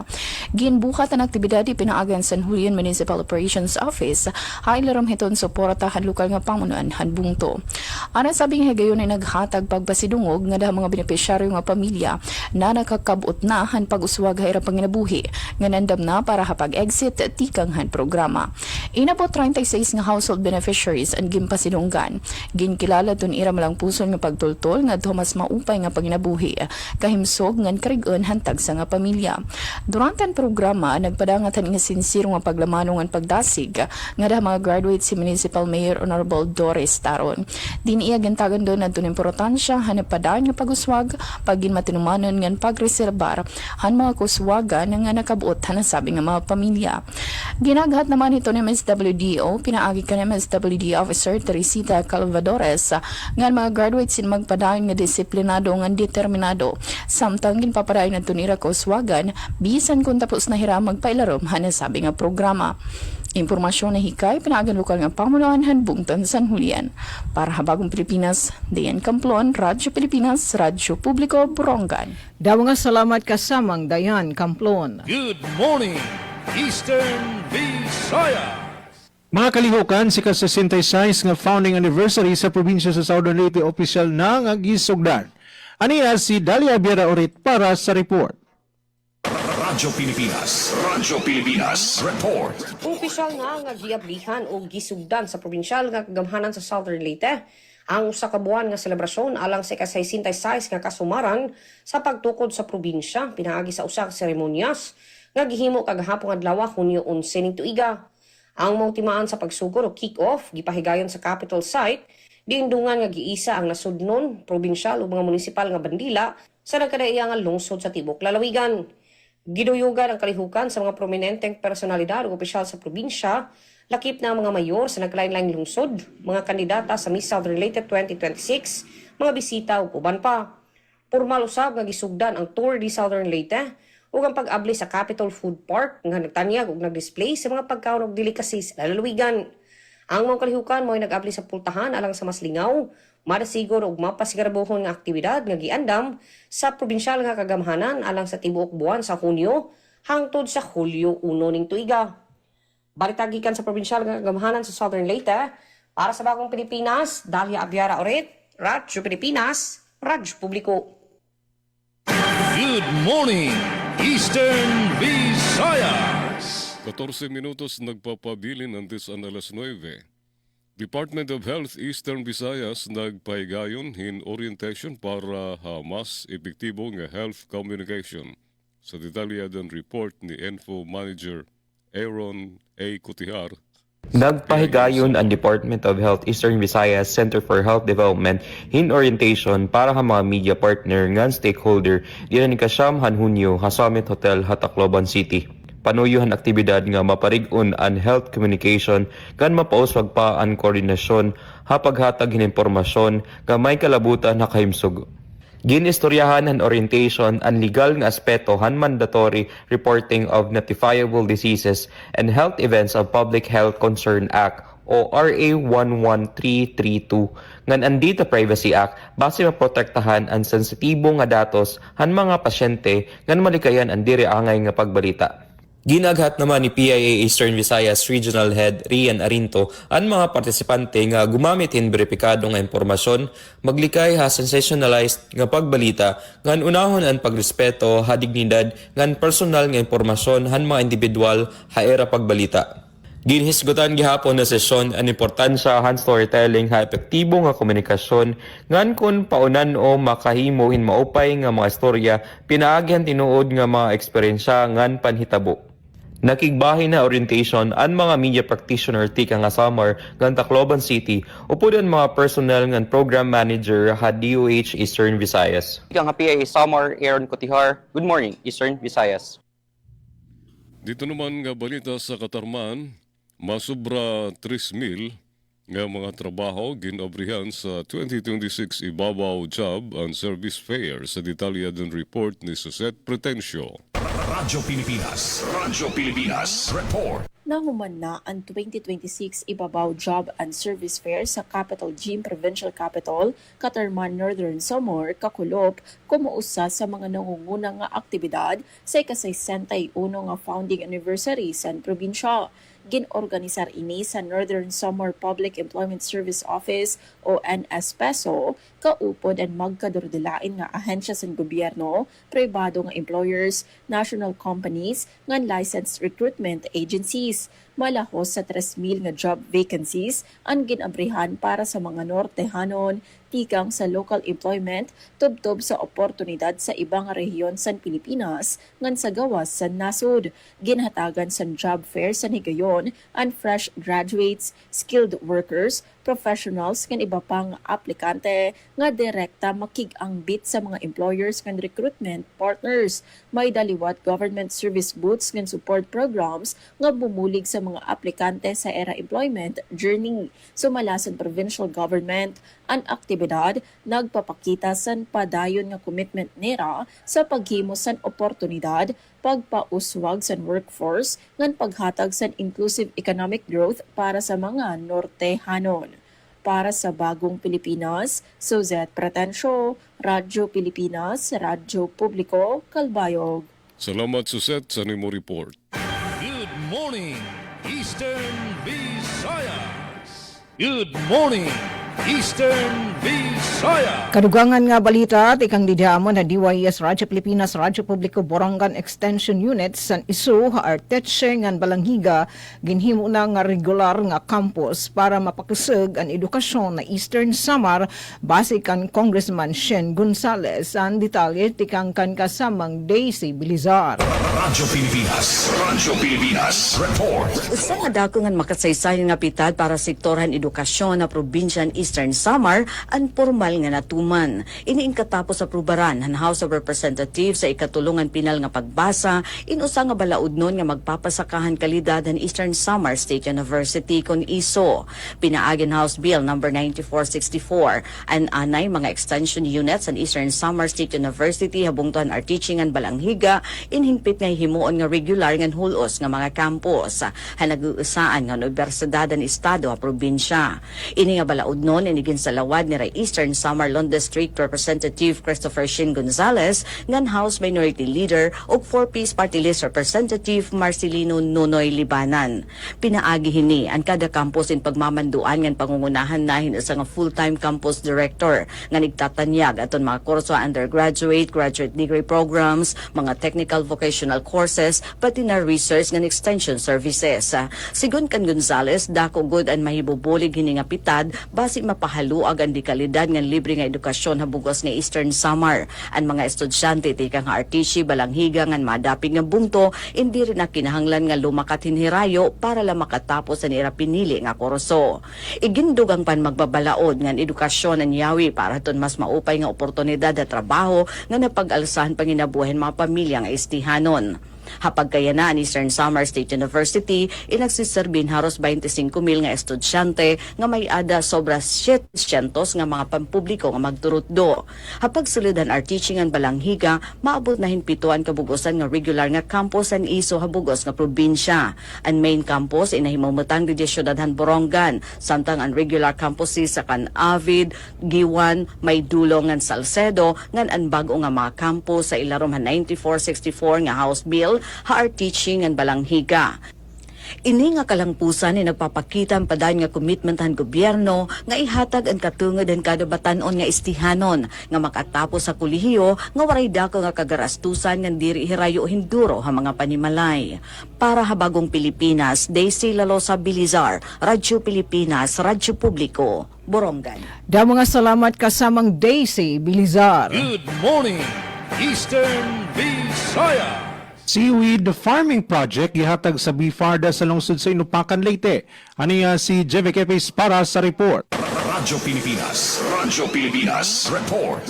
Ginbukat ang aktibidad pinaagan San Julian Municipal Operations Office hailarom hiton suportahan lokal nga pamunuan han bungto. Ana sabing higayon ay naghatag pagpasidungog nga da mga beneficiaryo nga pamilya na nakakabot na han pag-uswag haira panginabuhi nga nandam na para pag-exit tikanghan programa. Inabot 36 nga household beneficiaries ang gimpasinunggan. Ginkilala tun ira malangpuson nga pagtultol nga mas maupay nga panginabuhi. Kahimsog ngan karigon hantag sa nga pamilya. Durante ang programa, nagpadangatan nga sinsiro nga paglamanong ang pagdasig nga da mga graduate si Municipal Mayor Honorable Doris Taron. Diniya gantagan doon na importansya hanapadaan nga pag-uswag pagin matinumanon ngan pagreserbar han mga kuswagan nga nakabuot hanasabi nga mga pamilya. Ginaghat naman ito ni MSWDO, pinaagi ka ni MSWD Officer Teresita Calvadores nga mga graduates sin magpadayon nga disiplinado nga determinado. Samtang ginpapadayon na tunira ko swagan, bisan kung tapos na hira magpailarom hanasabi nga programa. Impormasyon na hikay, pinaagan lokal nga pamunuan han bungtan San Julian. Para habagong Pilipinas, Dayan Camplon, Radyo Pilipinas, Radyo Publiko, Borongan. Daw nga salamat kasamang Dayan Camplon. Good morning, Eastern Visayas. Mga kalihukan, si ka-66 nga founding anniversary sa probinsya sa Southern Leyte opisyal na nga gisugdan. Aniya si Dalia Biera Orit para sa report. Radyo Pilipinas Report. Opisyal nga giablihan o gisugdan sa probinsyal nga kagamhanan sa Southern Leyte ang usa ka buwan nga selebrasyon alang sa ika-66 nga kasumaran sa pagtukod sa probinsya pinaagi sa usa ka seremonyas nga gihimo kagahapon adlaw Hunyo 11 ning tuiga. Ang mautimaan sa pagsugod o kick-off gipahigayon sa capital site diindungan nga giisa ang nasudnon probinsyal o mga munisipal nga bandila sa nagkadaiyang lungsod sa tibok lalawigan. Giduyugan ang kalihukan sa mga prominenteng personalidad o opisyal sa probinsya, lakip na mga mayor sa naglain-laing lungsod, mga kandidata sa Miss Southern Leyte 2026, mga bisita o uban pa. Formal usab nga gisugdan ang Tour di Southern Leyte ug ang pag-abli sa Capitol Food Park nga nagtanyag ug nag-display sa mga pagkaon ug delicacies sa lalawigan. Ang mga kalihukan mo ay nag-abli sa pultahan alang sa mas lingaw, madasigor ug mapasigarabuhon nga aktibidad nga giandam sa probinsyal nga kagamhanan alang sa tibuok buwan sa Hunyo hangtod sa Hulyo 1 ning tuiga. Balita gikan sa probinsyal nga kagamhanan sa Southern Leyte para sa Bagong Pilipinas, Dalia Abiara Oret, Radyo Pilipinas, Radyo Publiko. Good morning, Eastern Visayas. 14 minutos nagpapabilin antes ang alas 9. Department of Health Eastern Visayas nagpahigayon hin orientation para mas epektibo nga health communication. Sa detalyadan report ni Info Manager Aaron A. Cutihar, nagpahigayon ang Department of Health Eastern Visayas Center for Health Development hin orientation para sa mga media partner ngan stakeholder diyan ni Kasyam han Hunyo ha Summit Hotel ha Tacloban City. Panuyuhan aktibidad nga maparig-on ang health communication kan mapauswag pa ang koordinasyon ha paghatag hin impormasyon nga may kalabutan na kahimsog. Ginistoryahan ang orientation ang legal nga aspeto han mandatory reporting of notifiable diseases and health events of Public Health Concern Act o RA 11332 ngan ang Data Privacy Act base maprotektahan ang sensitibo nga datos han mga pasyente ngan malikayan ang diri angay nga pagbalita. Ginaghat naman ni PIA Eastern Visayas Regional Head Rian Arinto ang mga partisipante nga gumamit hin beripikado nga impormasyon, maglikay ha sensationalized nga pagbalita, ngan unahon ang pagrespeto ha dignidad ngan personal nga impormasyon han mga individual ha era pagbalita. Ginhisgutan gihapon na sesyon ang importansya han storytelling ha epektibo nga komunikasyon ngan kun paunan o makahimo hin maupay nga mga istorya pinaagyan tinuod nga mga eksperyensya ngan panhitabo. Nakigbahin na orientation ang mga media practitioner tika nga Samar ng Tacloban City upudan mga personnel ng program manager ha DOH Eastern Visayas. Ika nga PIA Samar, Aaron Cotihar. Good morning, Eastern Visayas. Dito naman nga balita sa Katarman, masubra 3,000 nga mga trabaho ginabrihan sa 2026 Ibabaw Job and Service Fair sa detalyadan report ni Susette Pretencio. Radyo Pilipinas, report. Nanguman na ang 2026 Ibabaw Job and Service Fair sa Capital Gym Provincial Capital, Katarman, Northern Samar, Kakulop, kumuusa sa mga nangungunang nga aktibidad sa ika-61 nga founding anniversary sa probinsya. Ginorganisar ini sa Northern Samar Public Employment Service Office o NSPESO, kaupod ang magkadurdilain nga ahensya sa gobyerno, pribado nga employers, national companies, nga licensed recruitment agencies. Malahos sa 3,000 nga job vacancies ang ginabrihan para sa mga Nortehanon, tikang sa local employment, tubtob sa oportunidad sa ibang rehiyon sa Pilipinas, ngan sa gawas sa nasod. Ginhatagan sa job fair sa higayon ang fresh graduates, skilled workers, professionals kan iba pang aplikante nga direkta makigangbit sa mga employers kan recruitment partners. May daliwat government service booths ngan support programs nga bumulig sa mga aplikante sa era employment journey. Sumala sa provincial government ang aktibidad nagpapakita san padayon nga commitment nila sa paghimo san oportunidad, pagpauswag sa workforce ngan paghatag sa inclusive economic growth para sa mga Nortehanon. Para sa Bagong Pilipinas, Suzette Pretencio, Radyo Pilipinas, Radyo Publiko, Calbayog. Salamat Susette sa nimo report. Good morning, Eastern Visayas. Good morning, Eastern Visayas. Kadugangan nga balita, tikang didamon na DYS Radyo Pilipinas, Radyo Publiko, Borongan Extension Unit san isu Arteche ngan Balanghiga ginhimo na nga regular nga campus para mapakusog ang edukasyon na Eastern Samar base kan Congressman Shen Gonzales. Ang detalye tikang kan kasamang Daisy Bilizar. Radyo Pilipinas, report. Usa nga dako nga makasaysay nga pitad para sektoran edukasyon na probinsya Eastern Samar ang formal nga natuman. Iniing katapos sa prubaran han House of Representatives sa ikatulungan pinal nga pagbasa inusa nga balaudnon nga magpapasakahan kalidad ang Eastern Samar State University kon ISO. Pinaagin House Bill number 9464 ang anay mga extension units sa Eastern Samar State University habungtuan our teaching ang Balanghiga inhingpit nga himuon nga regular nga hulos nga mga campus hanag-uusaan nga universidad ang estado a probinsya. Ini nga balaudnon inigin sa lawad ni Eastern Samar Lone District Representative Christopher Shin Gonzales ngan House Minority Leader ug 4-piece Party List Representative Marcelino Nonoy Libanan. Pinaagi hini ang kada campus in pagmamanduan ngan pangungunahan nahin sa nga full-time campus director nga nigtatanyag aton mga kurso undergraduate, graduate degree programs, mga technical vocational courses pati na research ngan extension services. Sigon kan Gonzales dako good ang mahibubulig hini nga pitad basi mapahaluag ang dekalidad ng libre nga edukasyon habugos nga Eastern Samar. Ang mga estudyante tika nga RTC Balanghiga nga madapig nga bungto hindi rin na kinahanglan nga lumakat hinhirayo para la makatapos ang ira pinili nga kurso. Igindog ang pan magbabalaod nga edukasyon ang yawi para ton mas maupay nga oportunidad at trabaho nga napag-alsahan panginabuhin mga pamilya nga istihanon. Hapag kaya na ang Eastern Samar State University inagsiserbin haros 25,000 nga estudyante nga may ada sobra 700 nga mga pampubliko nga magturutdo. Hapag sulidan our teaching ang Balanghiga, maabot na hinpituan kabugosan nga regular nga campus ang ISO habugos nga probinsya. Ang main campus inahimumutang di Syudadhan Borongan, samtang ang regular campuses sa kan Avid, Giwan, Maydulong ngan Salcedo, ngan ang bago nga mga campus sa ilarom 9464 nga House Bill haar teaching ang Balanghiga. Ini nga kalangpusan ni nagpapakita ang padayon nga commitment ang gobyerno nga ihatag ang katungod ang kada batan-on nga istihanon nga makatapos sa kolehiyo nga waray dako nga kagarastusan nga diri hirayo hinduro ha mga panimalay. Para habagong Pilipinas, Daisy Lalosa Bilizar, Radyo Pilipinas, Radyo Publiko, Borongan. Da mga salamat kasamang Daisy Bilizar. Good morning, Eastern Visayas. Seaweed farming project gihatag sa Bifarda sa lungsod sa Inupakan, Leyte. Aniya si Jevic Epis para sa report. Radyo Pilipinas Report.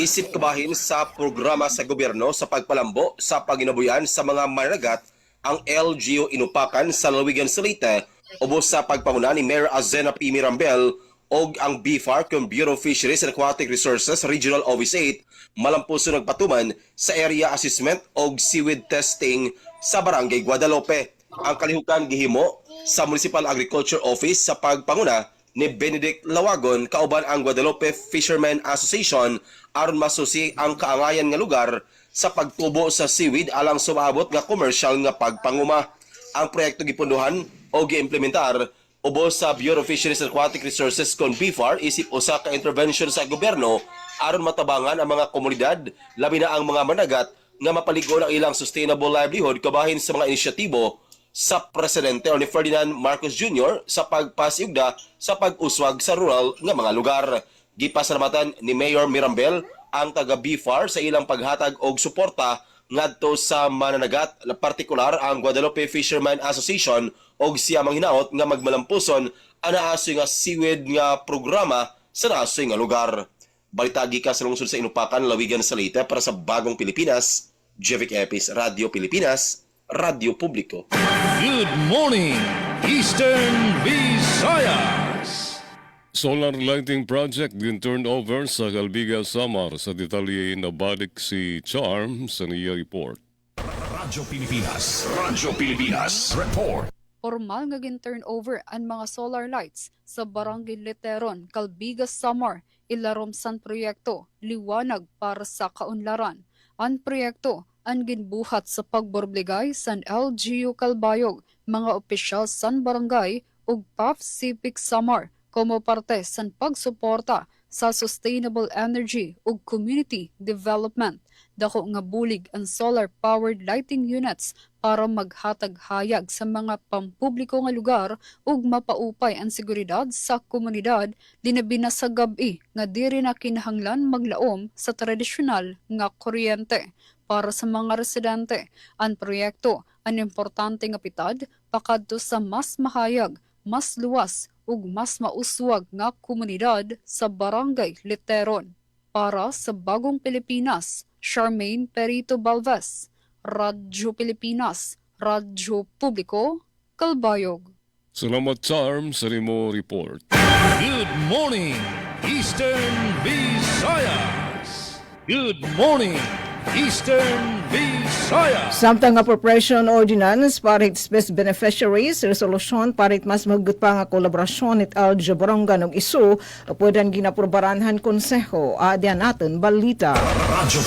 Isip kabahin sa programa sa gobyerno sa pagpalambo sa paginabuyan sa mga mananagat ang LGU Inupakan sa Lalawigan sa Leyte ubos sa pagpanguna ni Mayor Azena P. Mirambel og ang BFAR kung Bureau of Fisheries and Aquatic Resources Regional Office 8 malampuso nagpatuman sa area assessment og seaweed testing sa Barangay Guadalupe. Ang kalihukan gihimo sa Municipal Agriculture Office sa pagpanguna ni Benedict Lawagon kauban ang Guadalupe Fishermen Association aron masusi ang kaangayan nga lugar sa pagtubo sa seaweed alang sumaabot nga commercial nga pagpanguma. Ang proyekto gipunduhan o giimplementar ubos sa Bureau of Fisheries and Aquatic Resources kon BFAR isip usa ka intervention sa gobyerno aron matabangan ang mga komunidad labi na ang mga managat nga mapaligon ang ilang sustainable livelihood kabahin sa mga inisyatibo sa Presidente ni Ferdinand Marcos Jr. sa pagpasiugda sa pag-uswag sa rural nga mga lugar. Gipasalamatan ni Mayor Mirambel ang taga BFAR sa ilang paghatag og suporta ngadto sa mananagat, partikular ang Guadalupe Fishermen Association og siya manghinaot nga magmalampuson ang naasoy nga seaweed nga programa sa naasoy nga lugar. Balita gikan sa lungsod sa Inupakan, Lalawigan sa Leyte para sa Bagong Pilipinas, Jevic Epis, Radio Pilipinas, Radio Publiko. Good morning, Eastern Visayas. Solar lighting project din turned over sa Calbiga, Samar. Sa detalye na balik si Charm sa niya report. Radyo Pilipinas Report. Formal nga gin-turnover ang mga solar lights sa Barangay Leteron, Calbiga, Samar, ilaromsan proyekto, liwanag para sa kaunlaran. Ang proyekto ang ginbuhat sa pagborbligay san LGU Calbayog, mga opisyal san barangay ug PAF Civic Samar como parte san pagsuporta sa sustainable energy ug community development. Dako nga bulig ang solar-powered lighting units para maghatag hayag sa mga pampubliko nga lugar ug mapaupay ang seguridad sa komunidad linabi na sa gabi nga diri na kinahanglan maglaom sa tradisyonal nga kuryente. Para sa mga residente, ang proyekto ang importante nga pitad pakadto sa mas mahayag, mas luwas ug mas mauswag nga komunidad sa Barangay Leteron. Para sa Bagong Pilipinas, Charmaine Perito Balves, Radyo Pilipinas, Radyo Publiko, Calbayog. Salamat, Charm, sa nimo report. Good morning, Eastern Visayas. Good morning, Eastern Visayas. Samtang appropriation ordinance parit space beneficiaries, resolusyon parit mas magugot pa nga kolaborasyon it Aljo Borongan og isu, pwedeng ginaprobaranhan konseho. Adyan natin balita. Radyo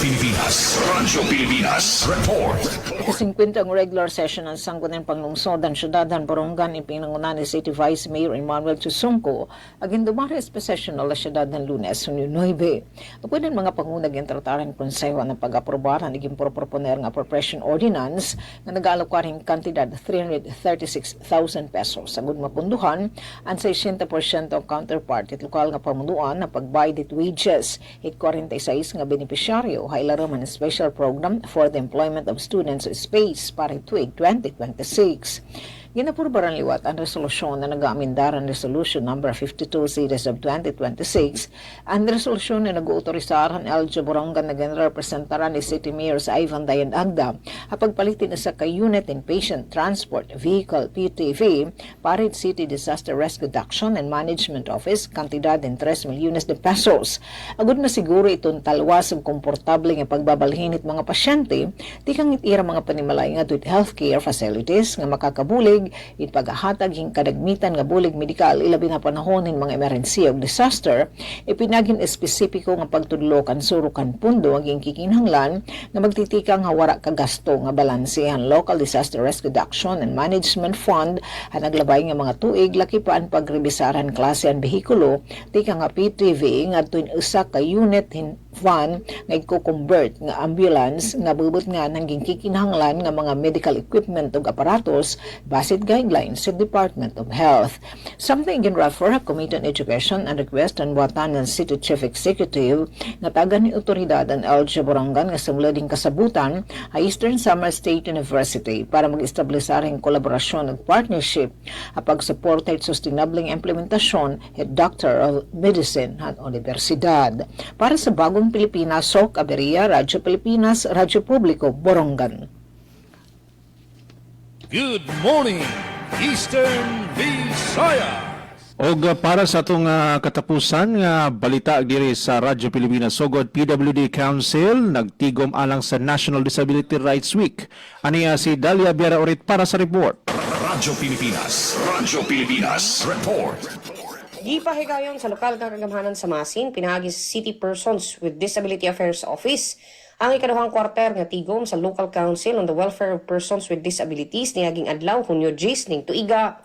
Pilipinas Report. Ito 50 ang regular session ng Sangguniang Panglungsod ang Syudadan Borongan ipinangunan ni City Vice Mayor Emmanuel Chusungco aging dumari espesesyon ng Syudadan Lunes, Hunyo 9. Pwedeng mga pangunag yung trataran konseho ng pag-aprobar ang naging proponer ng appropriation ordinance na nag-alokaring kantidad 336,000 pesos. Sagud mapunduhan ang 60% ng counterpart at lokal nga pamunduan na pag-bayad it wages. Hit 46 nga benepisyaryo hailaraman ng special program for the employment of students space para tuig 2026. Ginapurbaran liwat ang resolusyon na nag-aamindar ang Resolution number 52 series of 2026. Ang resolusyon na nag-uautorisar ang LGU Borongan na ginrepresentaran ni City Mayor sa Ivan Dayan Agda pagpalitin sa ka-unit in patient transport vehicle PTV para City Disaster Risk Reduction and Management Office kantidad in 3 milyones de pesos. Agud na siguro itong talwas ng komportable nga pagbabalhin it mga pasyente, di kang itira mga panimalay nga with healthcare facilities nga makakabulig it paghahatag hing kadagmitan nga bulig medikal ilabi na panahon ng mga emerhency o disaster, ipinagin espesipiko nga pagtudlo kan surukan pundo aging kikinhanglan nga magtitikang hawara ka gasto nga balansehan local disaster risk reduction and management fund ang naglabay nga mga tuig laki pa ang pagrebisaran klase ang behikulo tika nga PTV nga tuwin usa ka unit van nga i-convert nga ambulance nga bubot nga nanging kikinhanglan nga mga medical equipment ug aparatos base explicit guidelines sa Department of Health. Samtang ginrefer ang Committee on Education and request ang Buatanan City Chief Executive na taga ni otoridad ang LG Borongan nga simula ding kasabutan ang Eastern Samar State University para mag-establisar ang kolaborasyon at partnership at pagsuporta at sustainabling implementasyon at Doctor of Medicine at Universidad. Para sa Bagong Pilipinas, Sok Aberia, Radyo Pilipinas, Radyo Publiko, Borongan. Good morning, Eastern Visayas. Og para sa atong katapusan nga balita diri sa Radyo Pilipinas sugod PWD Council nagtigom alang sa National Disability Rights Week. Aniya si Dalia Biara Orit para sa report. Radyo Pilipinas Report. Gipahigayon sa lokal nga kagamhanan sa Masin, pinagi sa City Persons with Disability Affairs Office ang ikaduhang kwarter nga tigom sa Local Council on the Welfare of Persons with Disabilities niaging adlaw Hunyo 10 ning tuiga.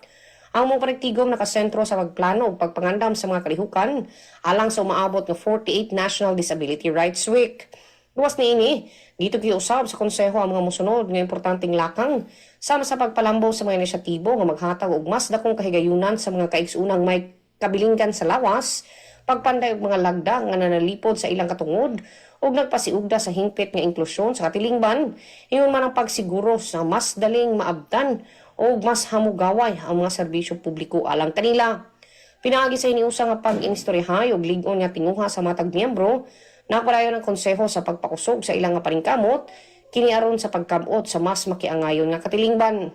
Ang mga paligtigom nakasentro sa pagplano ug pagpangandam sa mga kalihukan alang sa umaabot nga 48 National Disability Rights Week. Luwas niini, dito giusab sa konseho ang mga mosunod nga importanteng lakang sama sa pagpalambo sa mga inisyatibo nga maghatag og mas dakong kahigayunan sa mga kaigsuunang may kabilinggan sa lawas, pagpanday og mga lagda nga nanalipod sa ilang katungod ug nagpasiugda sa hingpit nga inklusyon sa katilingban, ingon man ang pagsiguro sa mas daling maabtan o mas hamugaway ang mga serbisyo publiko alang kanila. Pinaagi sa iniusa nga pag-inistoryahay ug lig-on nga tinguha sa matag miyembro, napadayon ang konseho sa pagpakusog sa ilang nga paningkamot, kini aron sa pagkabot sa mas makiangayon nga katilingban.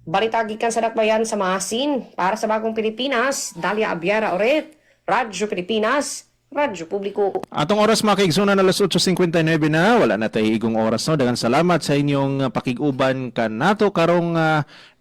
Balita gikan sa Dakbayan sa Masin, para sa Bagong Pilipinas, Dalia Abiara Oret, Radyo Pilipinas, Radyo Publiko. Atong oras mga kaigsunan na 8:59 na, wala na tayo igong oras no. Daghang salamat sa inyong pakiguban kanato karong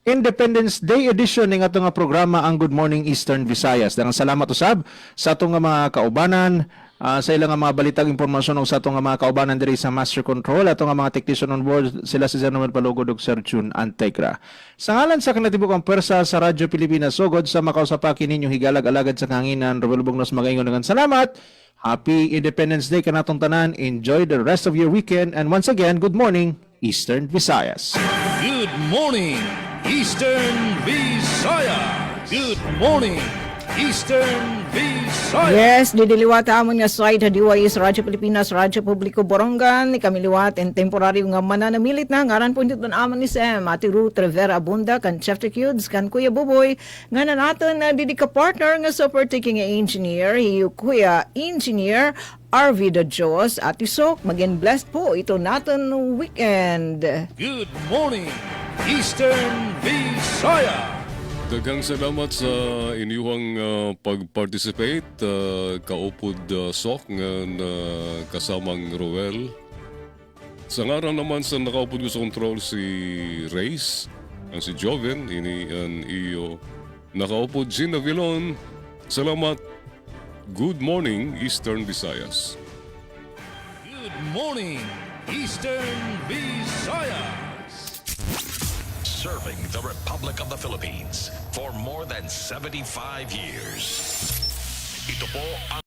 Independence Day edition ng atong programa ang Good Morning Eastern Visayas. Daghang salamat usab sa atong mga kaubanan, sa ilang mga balitang impormasyon o sa atong mga kaubanan diri sa Master Control, atong mga technician on board, sila si Sir Noel Palugod ug Sir June Antegra. Sa ngalan sa kanatibukang pwersa sa Radyo Pilipinas sugod sa makausapaki ninyo higalag-alagad sa kanginan, Robel Bugnos magaingon dengan salamat. Happy Independence Day kanatong tanan. Enjoy the rest of your weekend and once again, good morning, Eastern Visayas. Good morning, Eastern Visayas. Good morning, Eastern Visayas. Yes, didiliwat amon nga side hadiway sa Radyo Pilipinas, Radyo Publiko Borongan, ni kamiliwat and temporary nga mananamilit na ngaran po dito amon ni Sam, Ati Ruth Rivera Abunda, kan Chef Cudes, kan Kuya Buboy, nga na natin na didi ka partner nga super taking engineer, hiyo Kuya Engineer, RV de Diyos, Ati Sok, maging blessed po ito natin weekend. Good morning, Eastern Visayas. Daghang salamat sa inyong pag-participate. Kaupod Sok nga kasamang Roel. Sa ngaran naman sa nakaupod ko sa control si Reyes, ang si Joven, ini ang iyo nakaupod si Navilon. Salamat. Good morning, Eastern Visayas. Good morning, Eastern Visayas. Serving the Republic of the Philippines for more than 75 years. Ito po ang